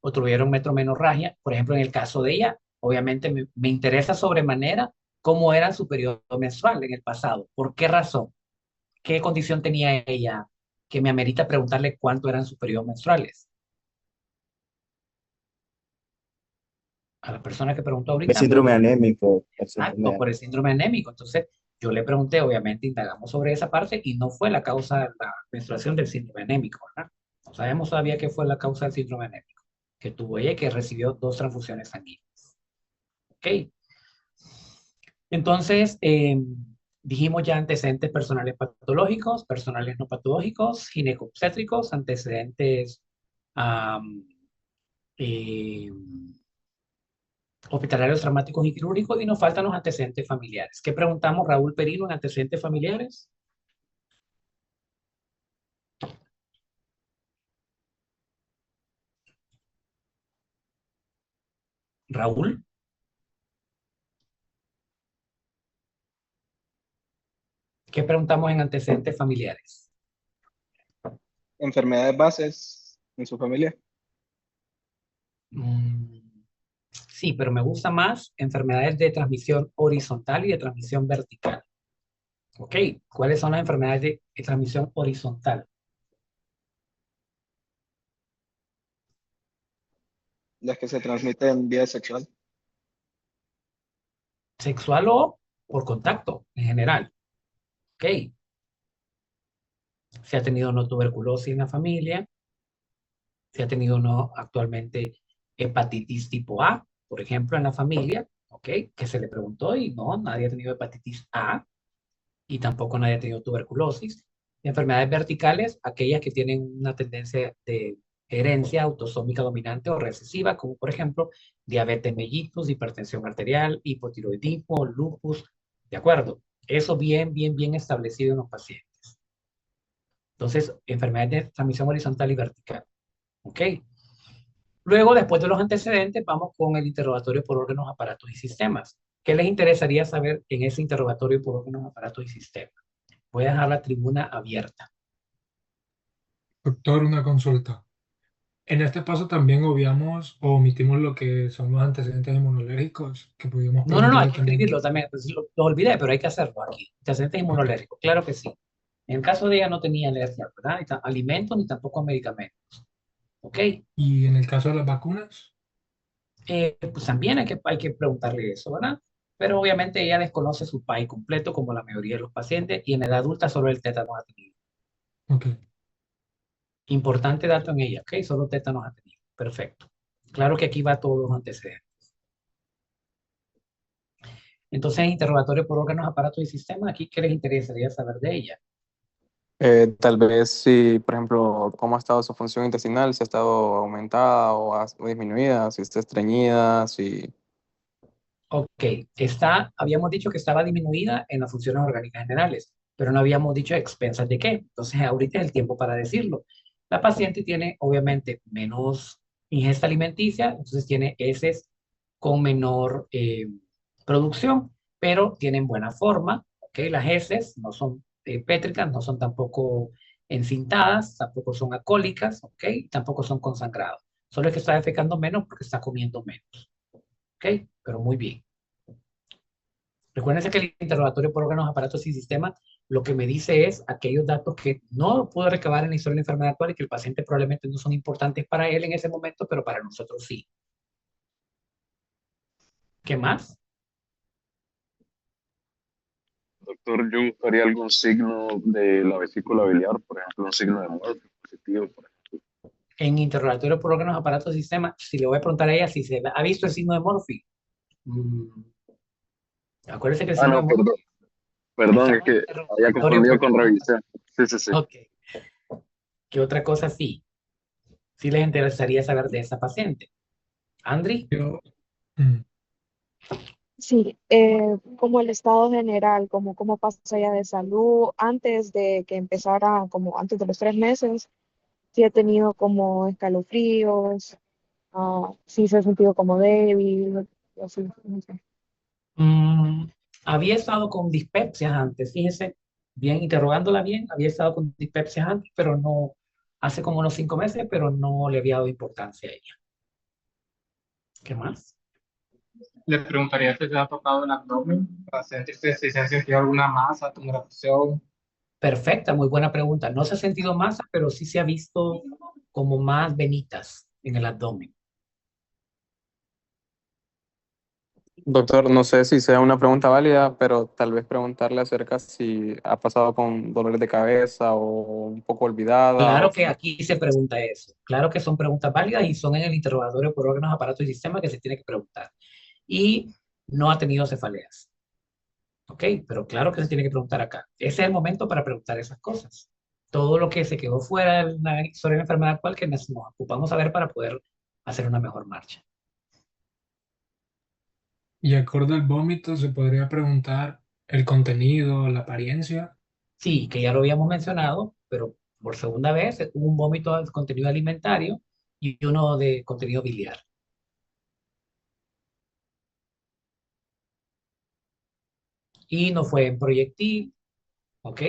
O tuvieron metromenoragia. Por ejemplo, en el caso de ella, obviamente me interesa sobremanera cómo era su periodo menstrual en el pasado. ¿Por qué razón? ¿Qué condición tenía ella que me amerita preguntarle cuánto eran sus periodos menstruales? A la persona que preguntó El ahorita, síndrome anémico. El síndrome por el síndrome anémico. Entonces, yo le pregunté, obviamente, indagamos sobre esa parte y no fue la causa de la menstruación del síndrome anémico, ¿verdad? No Sabemos todavía qué fue la causa del síndrome anémico, que tuvo ella y que recibió 2 transfusiones sanguíneas. ¿Ok? Entonces, dijimos ya antecedentes personales patológicos, personales no patológicos, ginecobstétricos, antecedentes am, eh, hospitalarios, traumáticos y quirúrgicos, y nos faltan los antecedentes familiares. ¿Qué preguntamos, Raúl Perino, en antecedentes familiares? Raúl, ¿qué preguntamos en antecedentes familiares? Enfermedades bases en su familia. Mm, sí, pero me gusta más enfermedades de transmisión horizontal y de transmisión vertical. ¿Ok? ¿Cuáles son las enfermedades de transmisión horizontal? Las que se transmiten vía sexual. Sexual o por contacto, en general. ¿Ok? Se ha tenido no tuberculosis en la familia, se ha tenido no actualmente hepatitis tipo A, por ejemplo, en la familia, ¿ok? Que se le preguntó y no, nadie ha tenido hepatitis A y tampoco nadie ha tenido tuberculosis. Enfermedades verticales, aquellas que tienen una tendencia de herencia autosómica dominante o recesiva, como por ejemplo diabetes mellitus, hipertensión arterial, hipotiroidismo, lupus, ¿de acuerdo? Eso bien establecido en los pacientes. Entonces, enfermedades de transmisión horizontal y vertical, ¿ok? Luego, después de los antecedentes, vamos con el interrogatorio por órganos, aparatos y sistemas. ¿Qué les interesaría saber en ese interrogatorio por órganos, aparatos y sistemas? Voy a dejar la tribuna abierta. Doctor, una consulta. En este paso también obviamos o omitimos lo que son los antecedentes inmunológicos, que podríamos No, hay preguntarle que también. escribirlo también. Pues, lo olvidé, pero hay que hacerlo aquí. Antecedentes inmunológicos, claro que sí. En el caso de ella no tenía alergia, ¿verdad? Ni a alimentos ni tampoco a medicamentos. ¿Ok? Y en el caso de las vacunas, Pues también hay que preguntarle eso, ¿verdad? Pero obviamente ella desconoce su país completo, como la mayoría de los pacientes, y en edad adulta solo el tétano ha tenido. ok. Importante dato en ella, ¿ok? Solo tétanos ha tenido. Perfecto. Claro que aquí va todos los antecedentes. Entonces, interrogatorio por órganos, aparatos y sistemas, ¿aquí qué les interesaría saber de ella? Tal vez si, por ejemplo, cómo ha estado su función intestinal, si ha estado aumentada o disminuida, si está estreñida, si... Ok, habíamos dicho que estaba disminuida en las funciones orgánicas generales, pero no habíamos dicho a expensas de qué. Entonces, ahorita es el tiempo para decirlo. La paciente tiene, obviamente, menos ingesta alimenticia, entonces tiene heces con menor producción, pero tienen buena forma, ¿ok? Las heces no son pétricas, no son tampoco encintadas, tampoco son alcohólicas, ¿ok? Tampoco son consangrados. Solo es que está defecando menos porque está comiendo menos, ¿ok? Pero muy bien. Recuérdense que el interrogatorio por órganos, aparatos y sistemas lo que me dice es aquellos datos que no puedo recabar en la historia de la enfermedad actual y que el paciente probablemente no son importantes para él en ese momento, pero para nosotros sí. ¿Qué más? Doctor, yo buscaría algún signo de la vesícula biliar, por ejemplo, un signo de Murphy positivo, por ejemplo. En interrogatorio por órganos, aparatos y sistemas, si le voy a preguntar a ella si se ha visto el signo de Murphy. Acuérdense que el signo de No, Murphy perdón, está es en el que había interrogatorio confundido por con órganos. revisión. Sí. Ok. ¿Qué otra cosa sí? Sí les interesaría saber de esa paciente. Andri, Yo, mm, Sí, como el estado general, como cómo pasa ya de salud antes de que empezara, como antes de los 3 meses, si ha tenido como escalofríos, si se ha sentido como débil, y así, no sé. había estado con dispepsias antes, fíjese, bien, interrogándola bien, había estado con dispepsias antes, pero no, hace como unos 5 meses, pero no le había dado importancia a ella. ¿Qué más? Le preguntaría si se ha tocado el abdomen para sentir si se ha sentido alguna masa, tumoración. Perfecta, muy buena pregunta. No se ha sentido masa, pero sí se ha visto como más venitas en el abdomen. Doctor, no sé si sea una pregunta válida, pero tal vez preguntarle acerca si ha pasado con dolores de cabeza o un poco olvidada o Claro si que aquí se pregunta eso. Claro que son preguntas válidas y son en el interrogatorio por órganos, aparatos y sistemas que se tiene que preguntar. Y no ha tenido cefaleas. ¿Ok? Pero claro que se tiene que preguntar acá. Ese es el momento para preguntar esas cosas. Todo lo que se quedó fuera de una historia de enfermedad actual que nos ocupamos a ver para poder hacer una mejor marcha. Y acorde al vómito, se podría preguntar el contenido, la apariencia. Sí, que ya lo habíamos mencionado, pero por segunda vez hubo un vómito de contenido alimentario y uno de contenido biliar. Y no fue en proyectil, ¿ok?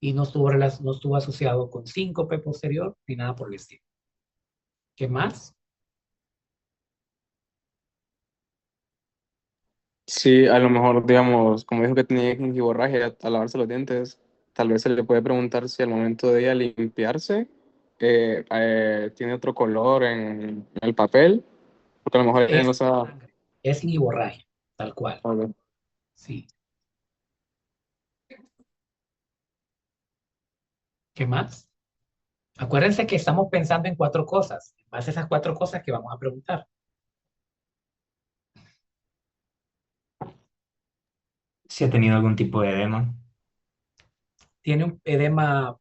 Y no estuvo asociado con síncope posterior ni nada por el estilo. ¿Qué más? sí, a lo mejor, digamos, como dijo que tenía gingivorragia al lavarse los dientes, tal vez se le puede preguntar si al momento de ella limpiarse tiene otro color en el papel, porque a lo mejor ella no Es sabe. sangre, es hemorragia, tal cual. Ok. Sí. ¿Qué más? Acuérdense que estamos pensando en cuatro cosas. En base a esas cuatro cosas que vamos a preguntar. Si ha tenido algún tipo de edema. Tiene un edema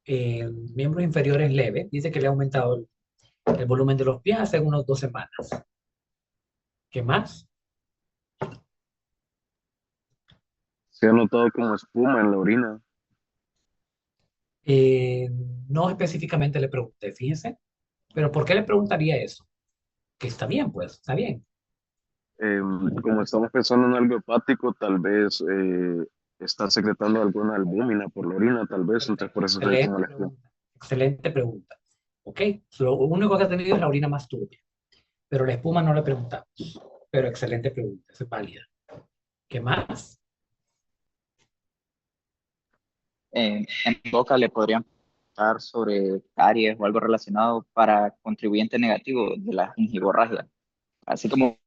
miembros inferiores leve. Dice que le ha aumentado el volumen de los pies hace unos 2 semanas. ¿Qué más? Se ha notado como espuma en la orina. Eh, no específicamente le pregunté, fíjense. Pero ¿por qué le preguntaría eso? Que está bien, pues, está bien. Como estamos pensando en algo hepático, tal vez está secretando alguna albúmina por la orina, tal vez, entonces Perfecto. por eso se ve como Excelente la espuma. pregunta. Excelente pregunta. ¿Ok? Lo único que ha tenido es la orina más turbia. Pero la espuma no le preguntamos. Pero excelente pregunta, es válida. ¿Qué más? En boca le podrían preguntar sobre caries o algo relacionado para contribuyente negativo de la gingivorragia. Así como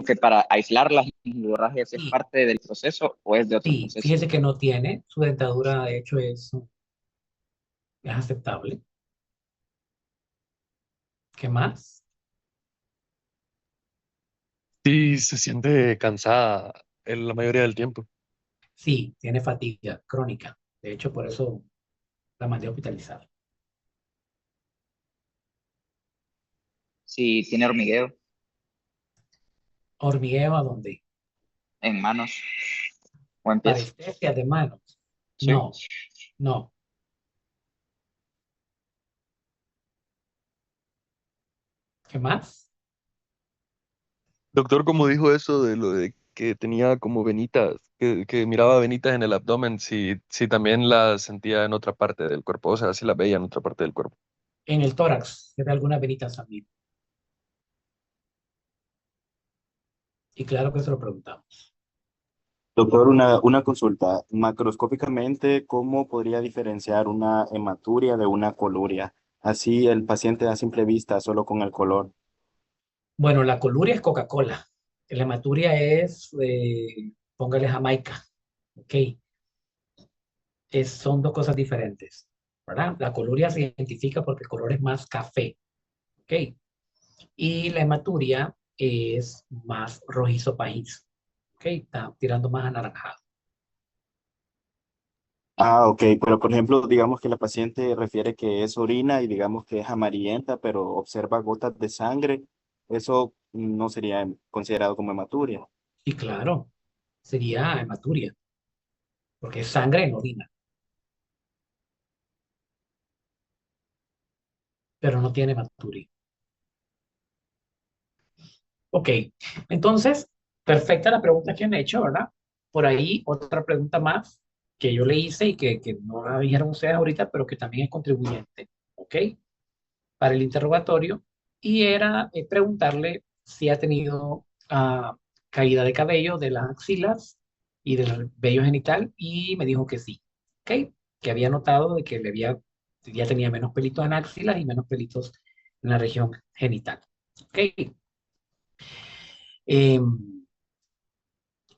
que para aislar la gingivorragia si es Sí, parte del proceso o es de otro sí. proceso. Fíjese que no tiene. Su dentadura, de hecho, es aceptable. ¿Qué más? Sí, se siente cansada en la mayoría del tiempo. Sí, tiene fatiga crónica. De hecho, por eso la mandé a hospitalizar. Si tiene hormigueo ¿Hormigueo a dónde? en manos o en pies. Parestesia de manos. Sí. No, no. ¿Qué más? Doctor, como dijo eso de lo de que tenía como venitas, que miraba venitas en el abdomen, si también las sentía en otra parte del cuerpo, o sea, si las veía en otra parte del cuerpo. En el tórax, tiene alguna venita también. Y claro que se lo preguntamos. Doctor, una consulta. Macroscópicamente, ¿cómo podría diferenciar una hematuria de una coluria? Así el paciente a simple vista, solo con el color. Bueno, la coluria es Coca-Cola. La hematuria es, póngale Jamaica. ¿Ok? Son dos cosas diferentes, ¿verdad? La coluria se identifica porque el color es más café. ¿Ok? Y la hematuria es más rojizo pajizo. ¿Ok? Está tirando más anaranjado. Ah, ok, pero por ejemplo, digamos que la paciente refiere que es orina y digamos que es amarillenta, pero observa gotas de sangre, eso no sería considerado como hematuria. Y claro, sería hematuria, porque es sangre en orina, pero no tiene hematuria. Ok, entonces, perfecta la pregunta que han hecho, ¿verdad? Por ahí otra pregunta más que yo le hice y que no la dijeron ustedes ahorita, pero que también es contribuyente, ¿ok? Para el interrogatorio, y era preguntarle si ha tenido caída de cabello de las axilas y del vello genital, y me dijo que sí, ¿ok? Que había notado de que ya tenía menos pelitos en axilas y menos pelitos en la región genital, ¿ok?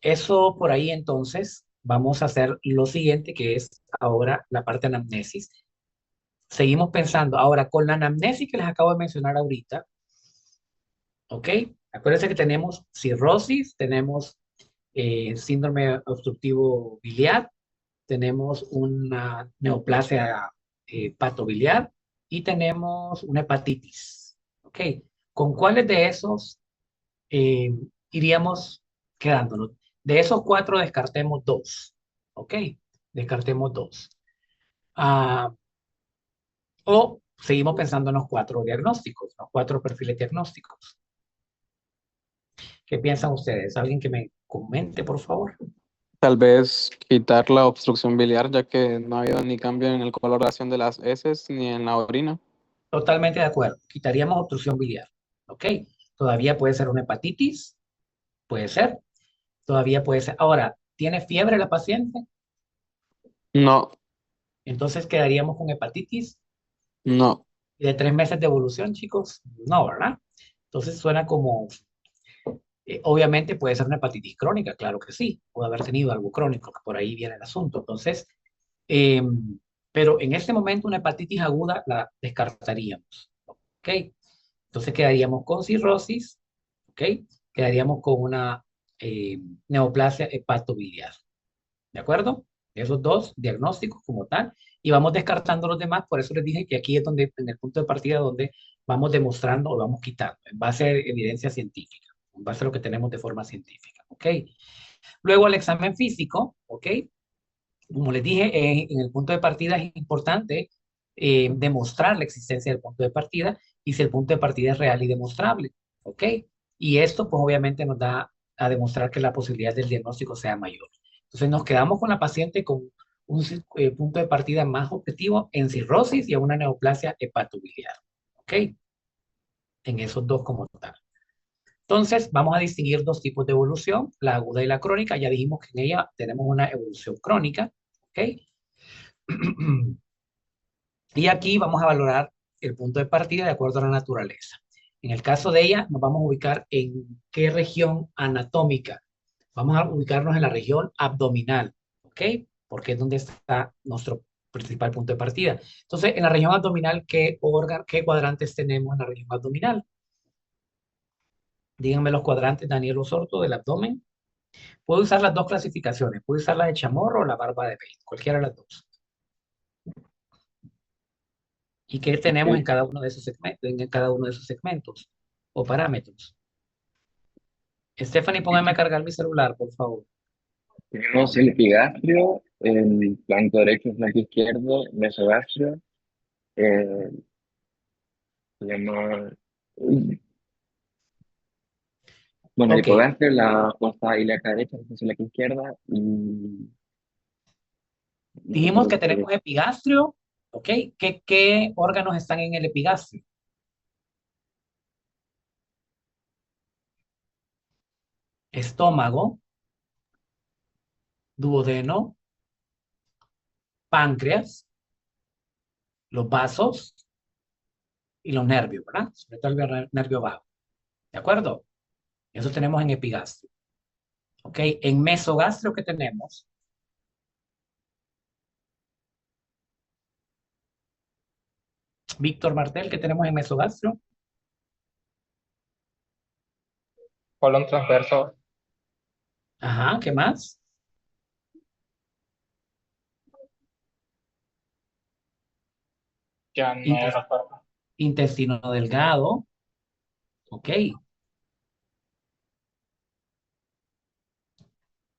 Eso por ahí entonces vamos a hacer lo siguiente, que es ahora la parte de anamnesis. Seguimos pensando. Ahora, con la anamnesis que les acabo de mencionar ahorita, ¿ok? Acuérdense que tenemos cirrosis, tenemos síndrome obstructivo biliar, tenemos una neoplasia patobiliar y tenemos una hepatitis, ¿ok? ¿Con cuáles de esos eh, iríamos quedándonos? De esos cuatro descartemos dos, ¿ok? Descartemos dos. Ah, o seguimos pensando en los cuatro diagnósticos, los cuatro perfiles diagnósticos. ¿Qué piensan ustedes? ¿Alguien que me comente, por favor? Tal vez quitar la obstrucción biliar, ya que no ha habido ni cambio en el coloración de las heces ni en la orina. Totalmente de acuerdo. Quitaríamos obstrucción biliar, ¿ok? Todavía puede ser una hepatitis, puede ser. Todavía puede ser. Ahora, ¿tiene fiebre la paciente? No, Entonces quedaríamos con hepatitis. no. ¿Y de 3 meses de evolución, chicos? No, ¿verdad? Entonces suena como, obviamente puede ser una hepatitis crónica, claro que sí. Puede haber tenido algo crónico, que por ahí viene el asunto. Entonces, eh, pero en este momento una hepatitis aguda la descartaríamos, ¿ok? Entonces quedaríamos con cirrosis, ¿ok? Quedaríamos con una neoplasia hepatobiliar, ¿de acuerdo? Esos dos diagnósticos como tal, y vamos descartando los demás, por eso les dije que aquí es donde, en el punto de partida donde vamos demostrando o vamos quitando, en base a evidencia científica, en base a lo que tenemos de forma científica, ¿ok? Luego el examen físico, ¿ok? Como les dije, en el punto de partida es importante demostrar la existencia del punto de partida y si el punto de partida es real y demostrable, ¿ok? Y esto, pues obviamente nos da a demostrar que la posibilidad del diagnóstico sea mayor. Entonces nos quedamos con la paciente con un punto de partida más objetivo en cirrosis y en una neoplasia hepatobiliar, ¿ok? En esos dos como tal. Entonces, vamos a distinguir dos tipos de evolución, la aguda y la crónica. Ya dijimos que en ella tenemos una evolución crónica, ¿ok? Y aquí vamos a valorar el punto de partida de acuerdo a la naturaleza. En el caso de ella, nos vamos a ubicar en qué región anatómica. Vamos a ubicarnos en la región abdominal, ¿ok? Porque es donde está nuestro principal punto de partida. Entonces, en la región abdominal, ¿qué cuadrantes tenemos en la región abdominal? Díganme los cuadrantes, Daniel Osorto, del abdomen. Puedo usar las dos clasificaciones. Puedo usar la de Chamorro o la barba de Bale, cualquiera de las dos. ¿Y qué tenemos en Ok. cada uno de esos segmentos, en cada uno de esos segmentos o parámetros? Stephanie, póngame a cargar mi celular, por favor. Tenemos el epigastrio, el flanco derecho, flanco izquierdo, mesogastrio, eh, se llama, uy, bueno, el Ok, hipogastrio, la fosa ilíaca derecha, la fosa ilíaca izquierda, y no dijimos recuerdo que qué fue. tenemos epigastrio, ¿ok? ¿Qué órganos están en el epigastrio? Estómago, duodeno, páncreas, los vasos y los nervios, ¿verdad? Sobre todo el nervio vago, ¿de acuerdo? Eso tenemos en epigastrio, ¿ok? En mesogastrio, ¿qué tenemos? Víctor Martel, ¿qué tenemos en mesogastrio? Colon transverso, Ajá, ¿qué más? ya no Intes- recuerdo. intestino delgado, ¿ok?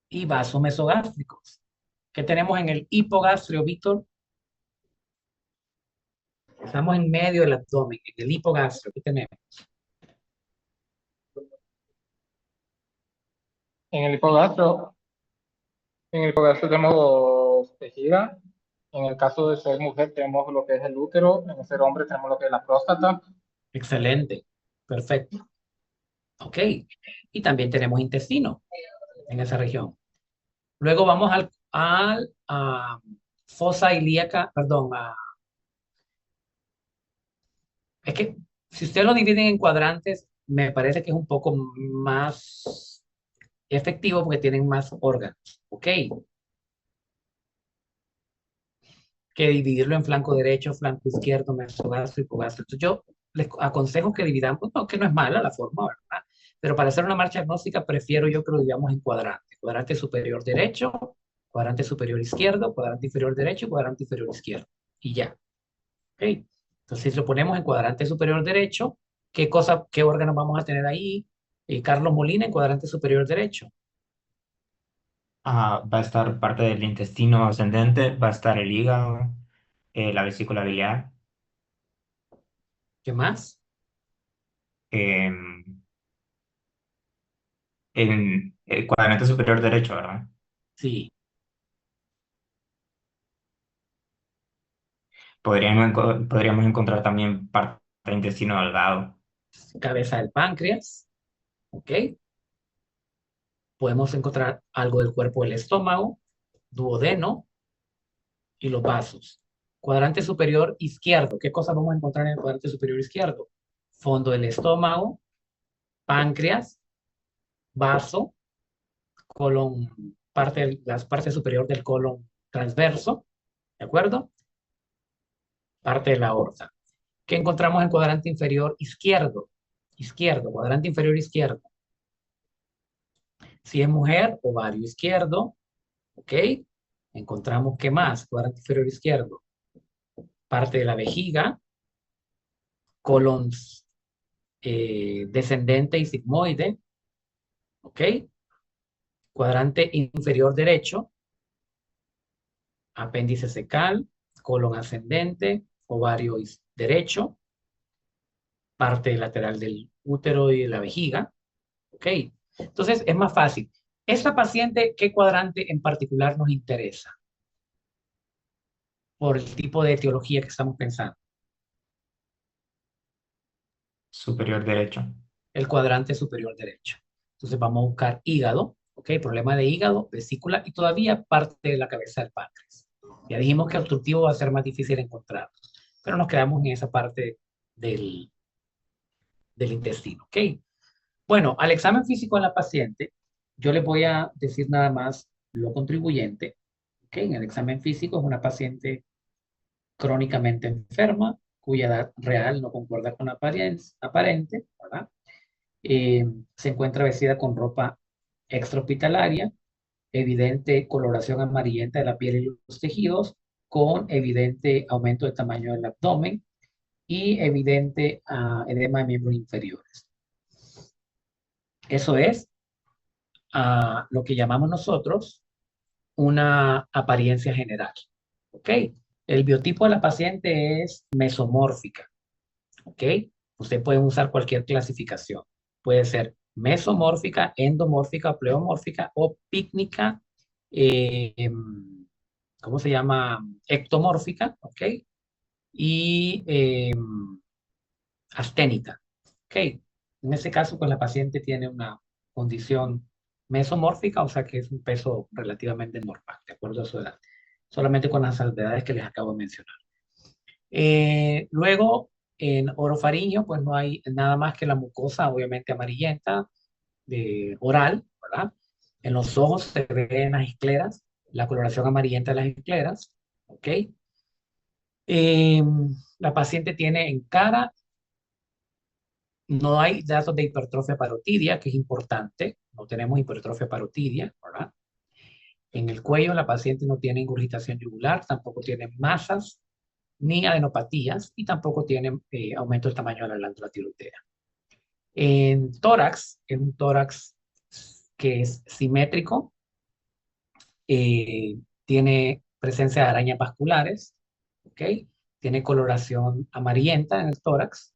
Y vasos mesogástricos. ¿Qué tenemos en el hipogastrio, Víctor? Estamos en medio del abdomen, en el hipogastrio. ¿Qué tenemos? En el hipogastro, en el hipogastro tenemos vejiga. En el caso de ser mujer tenemos lo que es el útero. En ser hombre tenemos lo que es la próstata. Excelente. Perfecto. ¿Ok? Y también tenemos intestino en esa región. Luego vamos a fosa ilíaca, perdón, es que si ustedes lo dividen en cuadrantes, me parece que es un poco más efectivo porque tienen más órganos, ¿ok? Que dividirlo en flanco derecho, flanco izquierdo, mesogastro, hipogastro. Entonces yo les aconsejo que dividamos, no, que no es mala la forma, ¿verdad? Pero para hacer una marcha agnóstica prefiero yo que lo dividamos en cuadrantes. Cuadrante superior derecho, cuadrante superior izquierdo, cuadrante inferior derecho y cuadrante inferior izquierdo. Y ya, ¿ok? Entonces si lo ponemos en cuadrante superior derecho, ¿qué cosa, qué órgano vamos a tener ahí? Carlos Molina en cuadrante superior derecho. Va a estar parte del intestino ascendente, va a estar el hígado, la vesícula biliar, ¿Qué más? em, en el cuadrante superior derecho, ¿verdad? Sí, Podríamos encontrar también parte del intestino delgado. cabeza del páncreas, ¿ok? Podemos encontrar algo del cuerpo del estómago, duodeno y los vasos. Cuadrante superior izquierdo. ¿Qué cosas vamos a encontrar en el cuadrante superior izquierdo? Fondo del estómago, páncreas, vaso, colon, la parte superior del colon transverso, ¿de acuerdo? Parte de la aorta. ¿Qué encontramos en cuadrante inferior izquierdo? Izquierdo, cuadrante inferior izquierdo. Si es mujer, ovario izquierdo, ¿ok? Encontramos, ¿qué más? Cuadrante inferior izquierdo. Parte de la vejiga, colon descendente y sigmoide, ¿ok? Cuadrante inferior derecho, apéndice fecal, colon ascendente, ovario derecho, parte lateral del útero y de la vejiga, ¿ok? Entonces es más fácil. Esta paciente, ¿qué cuadrante en particular nos interesa? Por el tipo de etiología que estamos pensando. Superior derecho. El cuadrante superior derecho. Entonces vamos a buscar hígado, ¿ok? Problema de hígado, vesícula y todavía parte de la cabeza del páncreas. Ya dijimos que obstructivo va a ser más difícil encontrar, pero nos quedamos en esa parte del intestino, ¿ok? Bueno, al examen físico en la paciente, yo le voy a decir nada más lo contribuyente, ¿ok? En el examen físico es una paciente crónicamente enferma, cuya edad real no concuerda con la aparente, ¿verdad? Se encuentra vestida con ropa extrahospitalaria, evidente coloración amarillenta de la piel y los tejidos, con evidente aumento de tamaño del abdomen y evidente edema de miembros inferiores. Eso es lo que llamamos nosotros una apariencia general. ¿Ok? El biotipo de la paciente es mesomórfica. ¿Ok? Usted puede usar cualquier clasificación. Puede ser mesomórfica, endomórfica, pleomórfica o pícnica, ¿cómo se llama? Ectomórfica, ¿ok? Y asténica, ¿ok? En este caso, pues la paciente tiene una condición mesomórfica, o sea que es un peso relativamente normal, de acuerdo a su edad, solamente con las salvedades que les acabo de mencionar. Luego, en orofaringio, pues no hay nada más que la mucosa, obviamente amarillenta, oral, ¿verdad? En los ojos se ven las escleras, la coloración amarillenta de las escleras, ¿ok? La paciente tiene en cara, no hay datos de hipertrofia parotidia, que es importante, no tenemos hipertrofia parotidia, ¿verdad? En el cuello la paciente no tiene ingurgitación yugular, tampoco tiene masas, ni adenopatías, y tampoco tiene aumento del tamaño de la glándula tiroidea. En tórax, es un tórax que es simétrico, tiene presencia de arañas vasculares, ¿ok? Tiene coloración amarillenta en el tórax.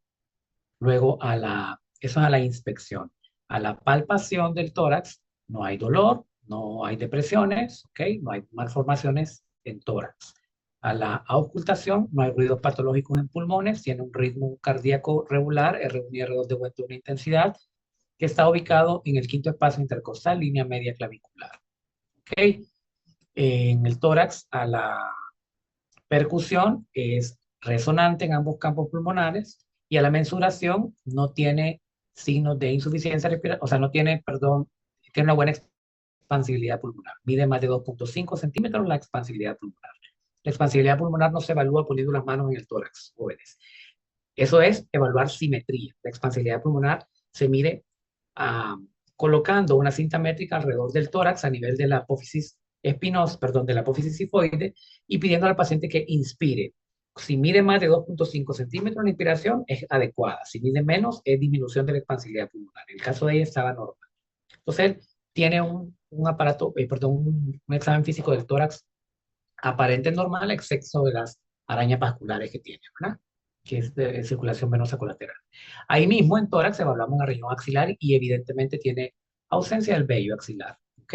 Luego, eso es a la inspección. A la palpación del tórax, no hay dolor, no hay depresiones, ¿ok? No hay malformaciones en tórax. A la auscultación, no hay ruidos patológicos en pulmones, tiene un ritmo cardíaco regular, R1 y R2 de buena intensidad, que está ubicado en el quinto espacio intercostal, línea media clavicular. ¿Ok? En el tórax, a la percusión es resonante en ambos campos pulmonares y a la mensuración no tiene signos de insuficiencia respiratoria, o sea, no tiene, perdón, que es una buena expansibilidad pulmonar. Mide más de 2.5 centímetros la expansibilidad pulmonar. La expansibilidad pulmonar no se evalúa poniendo las manos en el tórax, jóvenes. Eso es evaluar simetría. La expansibilidad pulmonar se mide colocando una cinta métrica alrededor del tórax a nivel de la apófisis espinosa, perdón, de la apófisis sifoide, y pidiendo al paciente que inspire. Si mide más de 2.5 centímetros la inspiración, es adecuada. Si mide menos, es disminución de la expansibilidad pulmonar. En el caso de ella estaba normal. Entonces, tiene un aparato, perdón, un examen físico del tórax aparente normal, excepto de las arañas vasculares que tiene, ¿verdad? Que es de circulación venosa colateral. Ahí mismo en tórax evaluamos la región axilar y evidentemente tiene ausencia del vello axilar, ¿ok?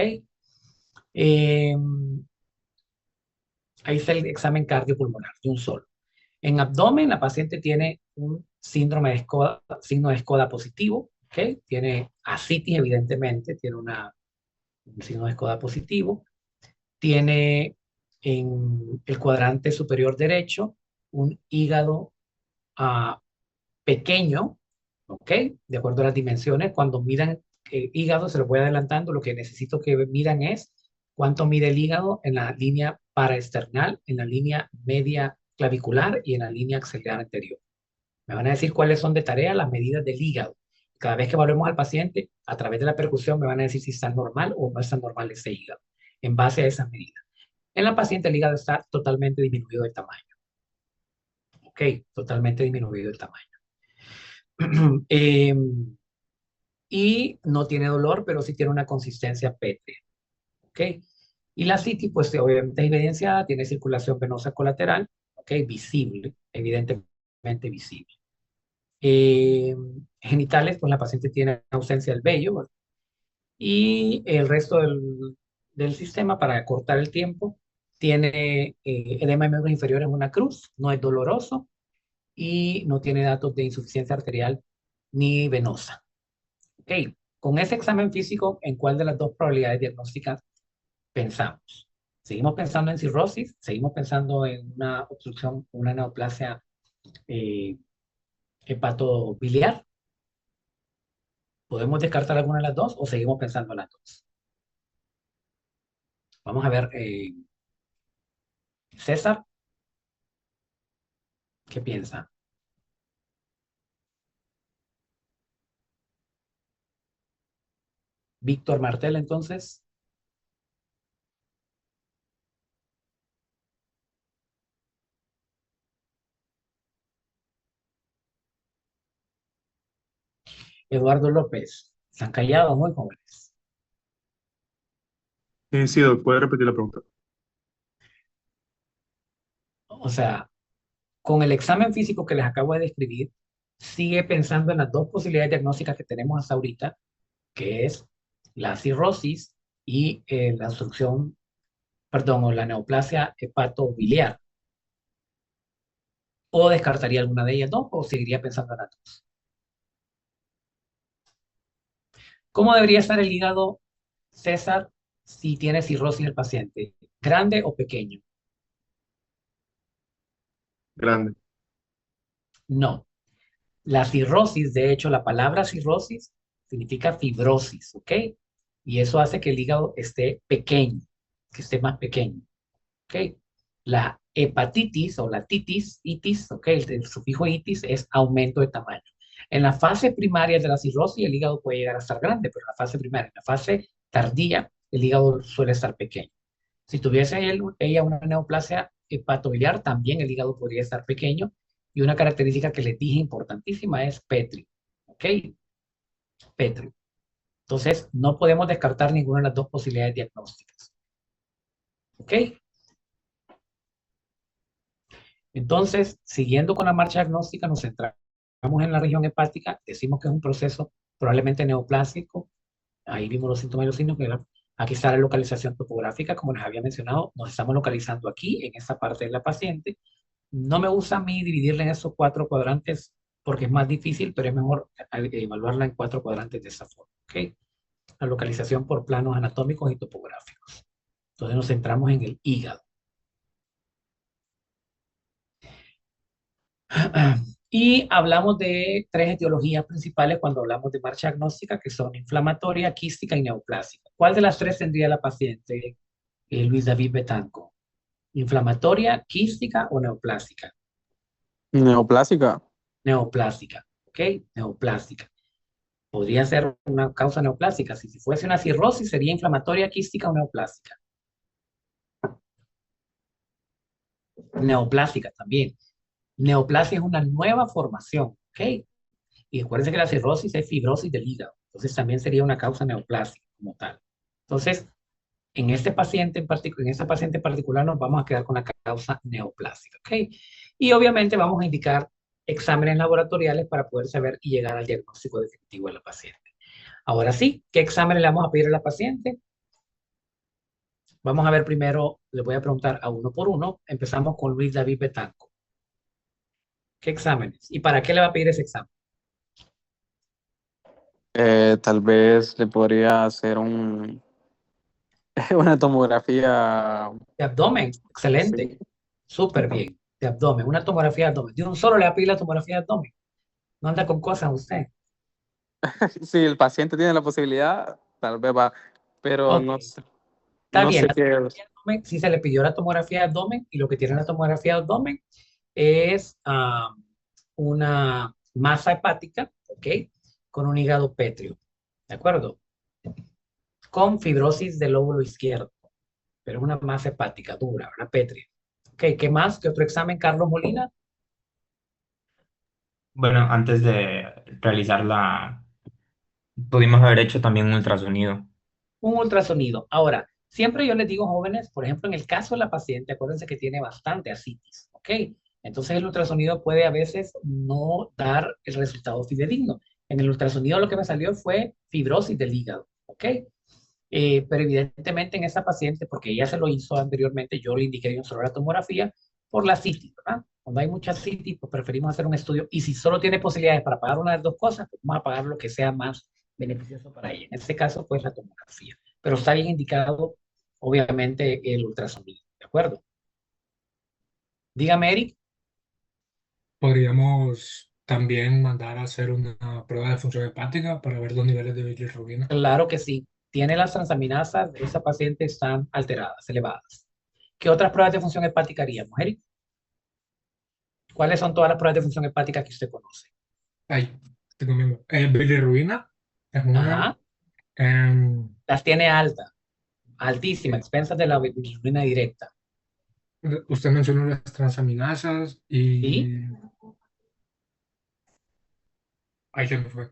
Ahí está el examen cardiopulmonar de un solo. En abdomen, la paciente tiene un síndrome de Skoda, signo de Skoda positivo, ¿ok? Tiene ascitis, evidentemente, tiene un signo de Skoda positivo. Tiene en el cuadrante superior derecho un hígado pequeño, ¿ok? De acuerdo a las dimensiones. Cuando midan el hígado, se lo voy adelantando, lo que necesito que midan es cuánto mide el hígado en la línea paraesternal, en la línea media clavicular y en la línea axilar anterior. Me van a decir cuáles son de tarea las medidas del hígado. Cada vez que evaluemos al paciente, a través de la percusión me van a decir si está normal o no está normal ese hígado, en base a esas medidas. En la paciente el hígado está totalmente disminuido de tamaño. Ok, totalmente disminuido de tamaño. Y no tiene dolor, pero sí tiene una consistencia pétrea. ¿Ok? Y la citis, pues obviamente es evidenciada, tiene circulación venosa colateral, ¿ok? Visible, evidentemente visible. Genitales, pues la paciente tiene ausencia del vello, ¿verdad? Y el resto del sistema, para cortar el tiempo, tiene edema de miembros inferiores en una cruz, no es doloroso y no tiene datos de insuficiencia arterial ni venosa. Ok, con ese examen físico, ¿en cuál de las dos probabilidades diagnósticas pensamos? ¿Seguimos pensando en cirrosis? ¿Seguimos pensando en una obstrucción, una neoplasia hepatobiliar? ¿Podemos descartar alguna de las dos o seguimos pensando en las dos? Vamos a ver, César, ¿qué piensa? Víctor Martel, entonces. Eduardo López. Se han callado, muy jóvenes. Sí, Doc, ¿puede repetir la pregunta? O sea, con el examen físico que les acabo de describir, sigue pensando en las dos posibilidades diagnósticas que tenemos hasta ahorita, que es la cirrosis y la obstrucción, perdón, o la neoplasia hepatobiliar. ¿O descartaría alguna de ellas dos o seguiría pensando en las dos? ¿Cómo debería estar el hígado, César, si tiene cirrosis el paciente? ¿Grande o pequeño? Grande. No. La cirrosis, de hecho, la palabra cirrosis significa fibrosis, ¿ok? Y eso hace que el hígado esté pequeño, que esté más pequeño, ¿ok? La hepatitis o la itis, ¿ok? El sufijo itis es aumento de tamaño. En la fase primaria de la cirrosis, el hígado puede llegar a estar grande, pero en la fase primaria, en la fase tardía, el hígado suele estar pequeño. Si tuviese ella una neoplasia hepatobiliar, también el hígado podría estar pequeño. Y una característica que les dije importantísima es Petri. ¿Ok? Petri. Entonces, no podemos descartar ninguna de las dos posibilidades diagnósticas. ¿Ok? Entonces, siguiendo con la marcha diagnóstica, nos centramos en la región hepática, decimos que es un proceso probablemente neoplásico. Ahí vimos los síntomas y los signos. Aquí está la localización topográfica, como les había mencionado, nos estamos localizando aquí, en esta parte de la paciente. No me gusta a mí dividirla en esos 4 cuadrantes porque es más difícil, pero es mejor evaluarla en 4 cuadrantes de esa forma. ¿Okay? La localización por planos anatómicos y topográficos. Entonces nos centramos en el hígado. Y hablamos de tres etiologías principales cuando hablamos de marcha agnóstica, que son inflamatoria, quística y neoplásica. ¿Cuál de las tres tendría la paciente, Luis David Betanco? ¿Inflamatoria, quística o neoplásica? Neoplásica. Neoplásica, ¿ok? Neoplásica. Podría ser una causa neoplásica. Si fuese una cirrosis, sería inflamatoria, quística o neoplásica. Neoplásica también. Neoplasia es una nueva formación, ¿ok? Y acuérdense que la cirrosis es fibrosis del hígado. Entonces también sería una causa neoplásica como tal. Entonces, en este paciente en esta paciente en particular nos vamos a quedar con la causa neoplásica, ¿ok? Y obviamente vamos a indicar exámenes laboratoriales para poder saber y llegar al diagnóstico definitivo de la paciente. Ahora sí, ¿qué exámenes le vamos a pedir a la paciente? Vamos a ver primero, le voy a preguntar a uno por uno. Empezamos con Luis David Betanco. ¿Qué exámenes? ¿Y para qué le va a pedir ese examen? Tal vez le podría hacer una tomografía. De abdomen, excelente. Sí. Súper bien. De abdomen, una tomografía de abdomen. De un solo le va a pedir la tomografía de abdomen. No anda con cosas usted. Si el paciente tiene la posibilidad, tal vez va, pero Ok, no sé, está no bien. sé La qué. tomografía de abdomen, si se le pidió la tomografía de abdomen y lo que tiene la tomografía de abdomen es una masa hepática, ¿ok? Con un hígado pétreo, ¿de acuerdo? Con fibrosis del lóbulo izquierdo, pero es una masa hepática dura, una pétrea. Ok, ¿qué más? ¿Qué otro examen, Carlos Molina? Bueno, antes de realizarla, pudimos haber hecho también un ultrasonido. Un ultrasonido. Ahora, siempre yo les digo, jóvenes, por ejemplo, en el caso de la paciente, acuérdense que tiene bastante ascitis, ¿ok? Entonces el ultrasonido puede a veces no dar el resultado fidedigno. En el ultrasonido lo que me salió fue fibrosis del hígado, ¿ok? Pero evidentemente en esa paciente, porque ella se lo hizo anteriormente, yo le indiqué de un solo la tomografía por la citis, ¿verdad? Cuando hay mucha citis, pues preferimos hacer un estudio. Y si solo tiene posibilidades para pagar una de las dos cosas, pues vamos a pagar lo que sea más beneficioso para ella. En este caso, pues la tomografía. Pero está bien indicado, obviamente, el ultrasonido, ¿de acuerdo? Dígame, Eric. Podríamos también mandar a hacer una prueba de función hepática para ver los niveles de bilirrubina. Claro que sí. Tiene las transaminasas de esa paciente están alteradas, elevadas. ¿Qué otras pruebas de función hepática haríamos, Eric? ¿Cuáles son todas las pruebas de función hepática que usted conoce? Ay, estoy comiendo. Bilirrubina es una. Ajá. em, Las tiene alta, altísima, expensas de la bilirrubina directa. Usted mencionó las transaminasas ¿Sí? y... Ahí se me fue.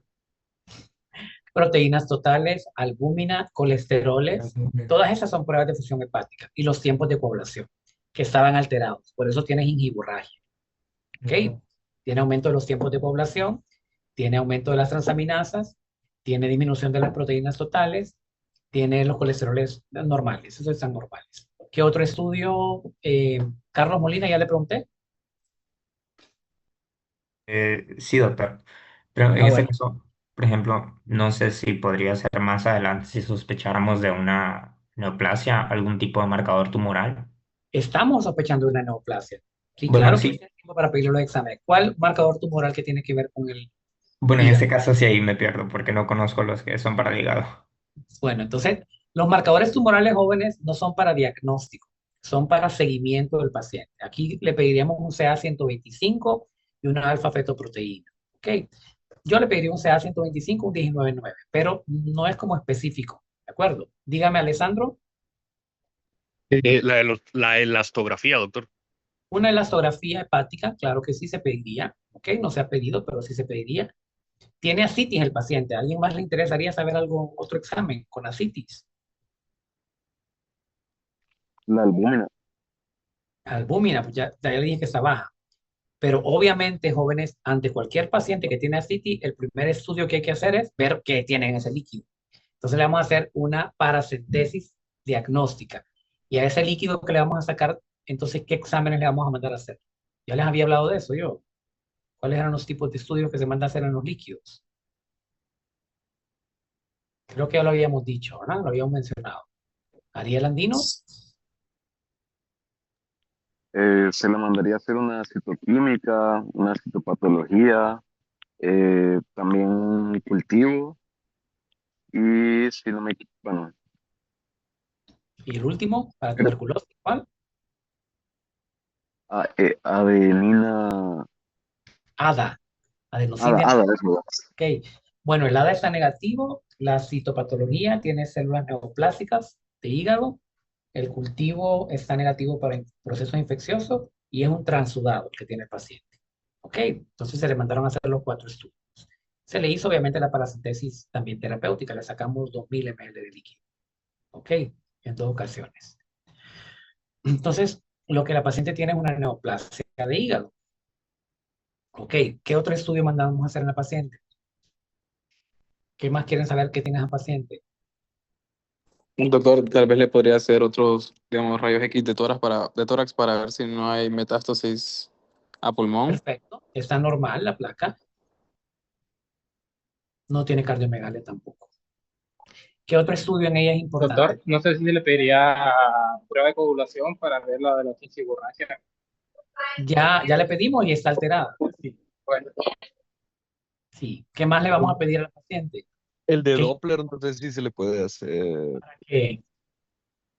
Proteínas totales, albúmina, colesteroles, todas esas son pruebas de función hepática y los tiempos de coagulación que estaban alterados. Por eso tiene gingivorragia. ¿Ok? Tiene aumento de los tiempos de coagulación, tiene aumento de las transaminasas, tiene disminución de las proteínas totales, tiene los colesteroles normales, esos están normales. ¿Qué otro estudio? Carlos Molina, ya le pregunté. Sí, doctor. Pero en Ah, este bueno. caso, por ejemplo, no sé si podría ser más adelante si sospecháramos de una neoplasia, algún tipo de marcador tumoral. Estamos sospechando de una neoplasia. Sí, Bueno, claro que sí. es tiempo para pedirle los exámenes. ¿Cuál marcador tumoral que tiene que ver con el Bueno, en este hígado? caso sí ahí me pierdo porque no conozco los que son para el hígado. Bueno, entonces, los marcadores tumorales jóvenes no son para diagnóstico, son para seguimiento del paciente. Aquí le pediríamos un CA 125 y una alfa-fetoproteína. ¿Ok? Yo le pediría un CA 125, un 19,9, pero no es como específico. ¿De acuerdo? Dígame, Alessandro. La elastografía, doctor. Una elastografía hepática, claro que sí se pediría. ¿Ok? No se ha pedido, pero sí se pediría. Tiene ascitis el paciente. ¿A alguien más le interesaría saber algo, otro examen con ascitis? La albúmina. Albúmina, pues ya le dije que está baja. Pero obviamente, jóvenes, ante cualquier paciente que tiene ascitis, el primer estudio que hay que hacer es ver qué tiene en ese líquido. Entonces le vamos a hacer una paracentesis diagnóstica. Y a ese líquido que le vamos a sacar, entonces, ¿qué exámenes le vamos a mandar a hacer? Ya les había hablado de eso yo. ¿Cuáles eran los tipos de estudios que se mandan a hacer en los líquidos? Creo que ya lo habíamos dicho, ¿verdad? Lo habíamos mencionado. Ariel Andino. Se le mandaría a hacer una citoquímica, una citopatología, también un cultivo y si no me bueno, Y el último, para creo- tuberculosis, ¿cuál? adenina, ADA, adenosina. ADA, eso. Ok. Bueno, el ADA está negativo, la citopatología tiene células neoplásicas de hígado, el cultivo está negativo para procesos infecciosos y es un transudado el que tiene el paciente. Ok, entonces se le mandaron a hacer los 4 estudios. Se le hizo obviamente la paracentesis también terapéutica, le sacamos 2000 ml de líquido. Ok, en 2 ocasiones. Entonces, lo que la paciente tiene es una neoplasia de hígado. Ok, ¿qué otro estudio mandamos a hacer en la paciente? ¿Qué más quieren saber que tiene esa paciente? Un doctor tal vez le podría hacer otros, digamos, rayos X de tórax para ver si no hay metástasis a pulmón. Perfecto, está normal la placa, no tiene cardiomegalia tampoco. ¿Qué otro estudio en ella es importante? Doctor, no sé si le pediría prueba de coagulación para ver la de la gingivorragia. Ya le pedimos y está alterada. Sí, bueno, Sí. ¿Qué más le vamos a pedir al paciente? El de ¿Qué? Doppler, entonces sí se le puede hacer ¿Qué?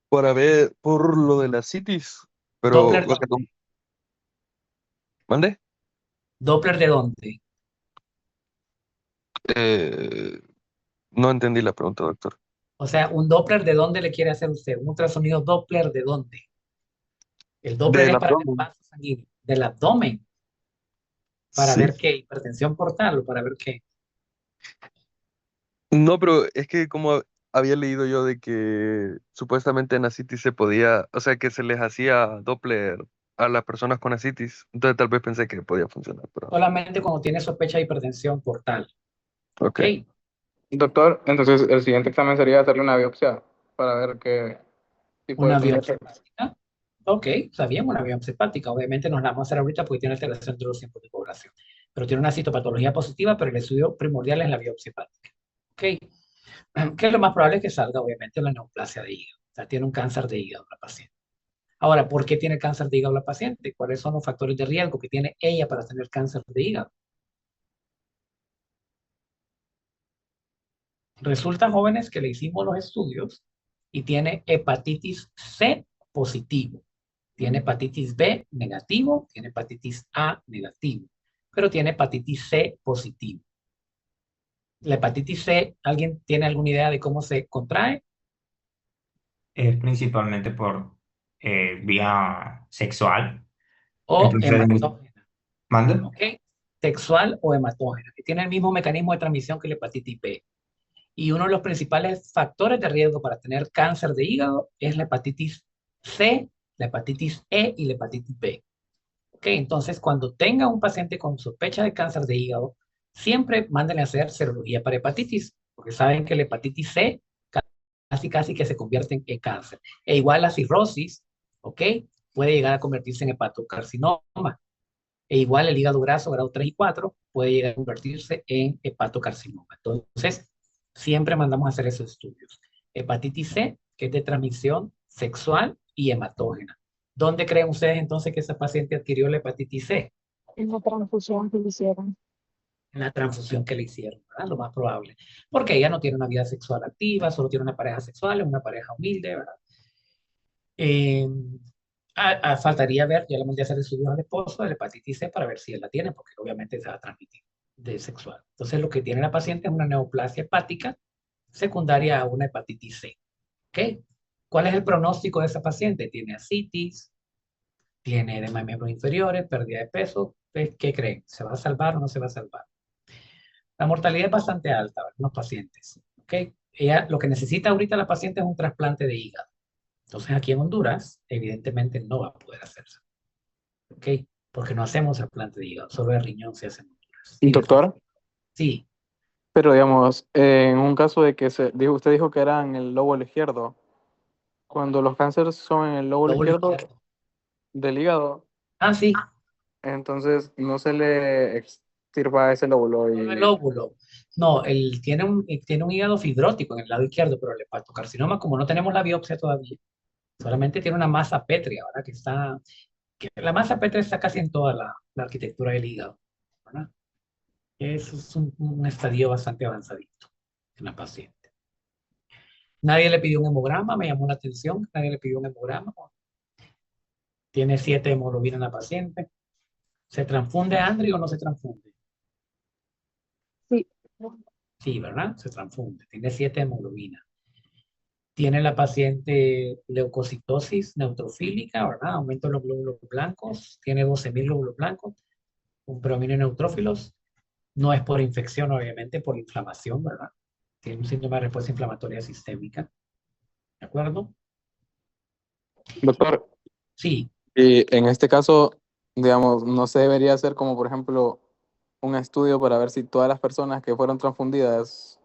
para ver por lo de la citis, pero, ¿Doppler o sea, dónde? ¿mande? ¿Doppler de dónde? Eh, no entendí la pregunta, doctor. O sea, ¿un Doppler de dónde le quiere hacer usted? ¿Un ultrasonido Doppler de dónde? El Doppler Del es para ver abdomen. vasos sanguíneos, del abdomen, para Sí. ver qué, hipertensión portal o para ver qué. No, pero es que como había leído yo de que supuestamente en asitis se podía, o sea, que se les hacía Doppler a las personas con asitis, entonces tal vez pensé que podía funcionar, pero Solamente cuando tiene sospecha de hipertensión portal. ok. Ok. Doctor, entonces el siguiente examen sería hacerle una biopsia para ver qué tipo de Una tumor biopsia hepática. Ok, está bien, una biopsia hepática. Obviamente nos la vamos a hacer ahorita porque tiene alteración de los tiempos de población. Pero tiene una citopatología positiva, pero el estudio primordial es la biopsia hepática. Ok, que lo más probable es que salga, obviamente, la neoplasia de hígado. O sea, tiene un cáncer de hígado la paciente. Ahora, ¿por qué tiene cáncer de hígado la paciente? ¿Cuáles son los factores de riesgo que tiene ella para tener cáncer de hígado? Resulta, jóvenes, que le hicimos los estudios y tiene hepatitis C positivo. Tiene hepatitis B negativo, tiene hepatitis A negativo, pero tiene hepatitis C positivo. La hepatitis C, ¿alguien tiene alguna idea de cómo se contrae? Es principalmente por vía sexual. O Entonces, hematógena, ¿mande? ¿ok? Sexual o hematógena, que tiene el mismo mecanismo de transmisión que la hepatitis B. Y uno de los principales factores de riesgo para tener cáncer de hígado es la hepatitis C, la hepatitis E y la hepatitis B. Ok, entonces cuando tenga un paciente con sospecha de cáncer de hígado, siempre mándenle a hacer serología para hepatitis, porque saben que la hepatitis C casi que se convierte en cáncer. E igual la cirrosis, ok, puede llegar a convertirse en hepatocarcinoma. E igual el hígado graso, grado 3 y 4, puede llegar a convertirse en hepatocarcinoma. Entonces, siempre mandamos a hacer esos estudios. Hepatitis C, que es de transmisión sexual y hematógena. ¿Dónde creen ustedes entonces que esa paciente adquirió la hepatitis C? En la transfusión que le hicieron. En la transfusión que le hicieron, ¿verdad? Lo más probable. Porque ella no tiene una vida sexual activa, solo tiene una pareja sexual, es una pareja humilde, ¿verdad? Eh, faltaría ver, ya le mandé a hacer estudios al esposo de la hepatitis C para ver si él la tiene, porque obviamente se va a transmitir de sexual. Entonces, lo que tiene la paciente es una neoplasia hepática secundaria a una hepatitis C. ¿Ok? ¿Cuál es el pronóstico de esa paciente? Tiene ascitis, tiene edema de miembros inferiores, pérdida de peso. ¿Qué creen? ¿Se va a salvar o no se va a salvar? La mortalidad es bastante alta en los pacientes. ¿Ok? Ella, lo que necesita ahorita la paciente es un trasplante de hígado. Entonces, aquí en Honduras, evidentemente no va a poder hacerse. ¿Ok? Porque no hacemos trasplante de hígado, solo de riñón se hace en Honduras. Doctor, Sí, pero digamos, en un caso de que usted dijo que era en el lóbulo izquierdo, cuando los cánceres son en el lóbulo lóbulo izquierdo izquierdo. del hígado, Ah, sí, entonces no se le extirpa ese lóbulo solo el y lóbulo. No, él tiene un hígado fibrótico en el lado izquierdo, pero el hepatocarcinoma, como no tenemos la biopsia todavía, solamente tiene una masa pétrea, ¿verdad? Que está que la masa P3 está casi en toda la arquitectura del hígado, ¿verdad? Eso es un estadio bastante avanzadito en la paciente. Nadie le pidió un hemograma, me llamó la atención, nadie le pidió un hemograma. Tiene 7 hemoglobina en la paciente. ¿Se transfunde, Andri, o no se transfunde? Sí, Sí, ¿verdad? Se transfunde. Tiene 7 hemoglobina. Tiene la paciente leucocitosis neutrofílica, ¿verdad? Aumento de los glóbulos blancos. Tiene 12.000 glóbulos blancos. Un predominio de neutrófilos. No es por infección, obviamente, por inflamación, ¿verdad? Tiene un síndrome de respuesta inflamatoria sistémica. ¿De acuerdo? Doctor, Sí. y en este caso, digamos, no se debería hacer como, por ejemplo, un estudio para ver si todas las personas que fueron transfundidas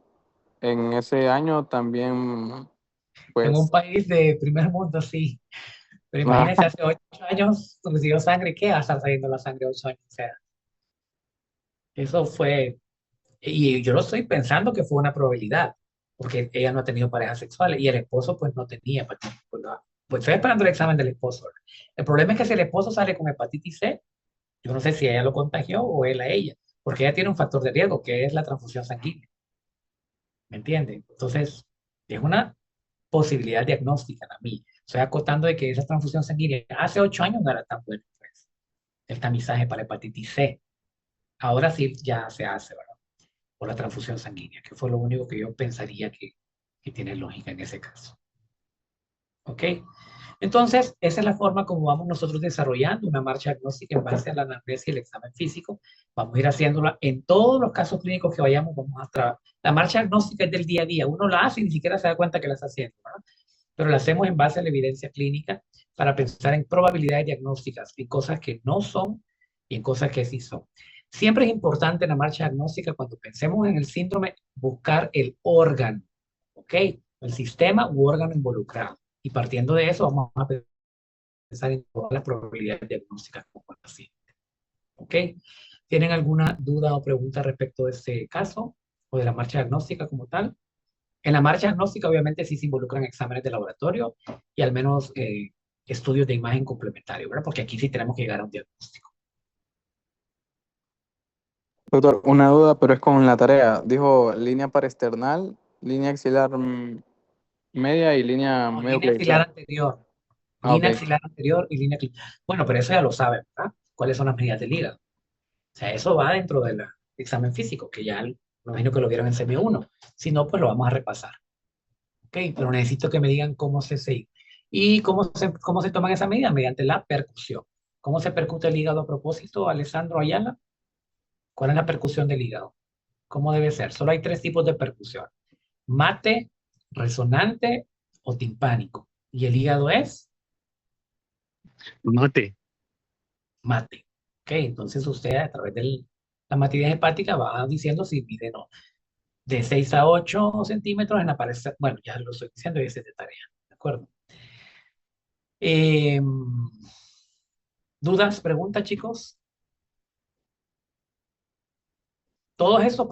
en ese año también, En un pues, país de primer mundo, sí. Pero imagínense, hace 8 años recibió sangre, ¿qué va a estar saliendo la sangre 8 años? O sea, eso fue, y yo lo estoy pensando que fue una probabilidad, porque ella no ha tenido parejas sexuales y el esposo pues no tenía, pues estoy esperando el examen del esposo. ¿Verdad? El problema es que si el esposo sale con hepatitis C, yo no sé si ella lo contagió o él a ella, porque ella tiene un factor de riesgo que es la transfusión sanguínea, ¿me entienden? Entonces, es una posibilidad diagnóstica a mí. Estoy acotando de que esa transfusión sanguínea hace 8 años no era tan bueno, pues, el tamizaje para hepatitis C. Ahora sí ya se hace, ¿verdad? Por la transfusión sanguínea, que fue lo único que yo pensaría que tiene lógica en ese caso. ¿Ok? Entonces, esa es la forma como vamos nosotros desarrollando una marcha diagnóstica en base a la anamnesis y el examen físico. Vamos a ir haciéndola en todos los casos clínicos que vayamos, vamos a trabajar. La marcha diagnóstica es del día a día. Uno la hace y ni siquiera se da cuenta que la está haciendo, ¿verdad? Pero la hacemos en base a la evidencia clínica para pensar en probabilidades diagnósticas, en cosas que no son y en cosas que sí son. Siempre es importante en la marcha diagnóstica, cuando pensemos en el síndrome, buscar el órgano, ¿ok? El sistema u órgano involucrado. Y partiendo de eso, vamos a pensar en todas las probabilidades diagnósticas con el paciente, ¿ok? ¿Tienen alguna duda o pregunta respecto de este caso o de la marcha diagnóstica como tal? En la marcha diagnóstica, obviamente, sí se involucran exámenes de laboratorio y al menos estudios de imagen complementario, ¿verdad? Porque aquí sí tenemos que llegar a un diagnóstico. doctor, una duda, pero es con la tarea. Dijo línea paresternal, línea axilar media y línea No, medio línea axilar clavicular. anterior. Ah, Línea ok. axilar anterior y línea... Bueno, pero eso ya lo saben, ¿verdad? ¿Cuáles son las medidas del hígado? O sea, eso va dentro del examen físico, que ya me imagino que lo vieron en CM1. Si no, pues lo vamos a repasar. ¿Ok? Pero necesito que me digan cómo se sigue. ¿Y cómo se toman esas medidas? Mediante la percusión. ¿Cómo se percute el hígado a propósito, Alessandro Ayala? ¿Cuál es la percusión del hígado? ¿Cómo debe ser? Solo hay 3 tipos de percusión. Mate, resonante o timpánico. Y el hígado es Mate. mate. ¿Ok? Entonces usted a través de la matidez hepática va diciendo si mide no. De 6 a 8 centímetros en la pared. Bueno, ya lo estoy diciendo y ese es de tarea. ¿De acuerdo? Eh, ¿Dudas, preguntas, chicos? Todos estos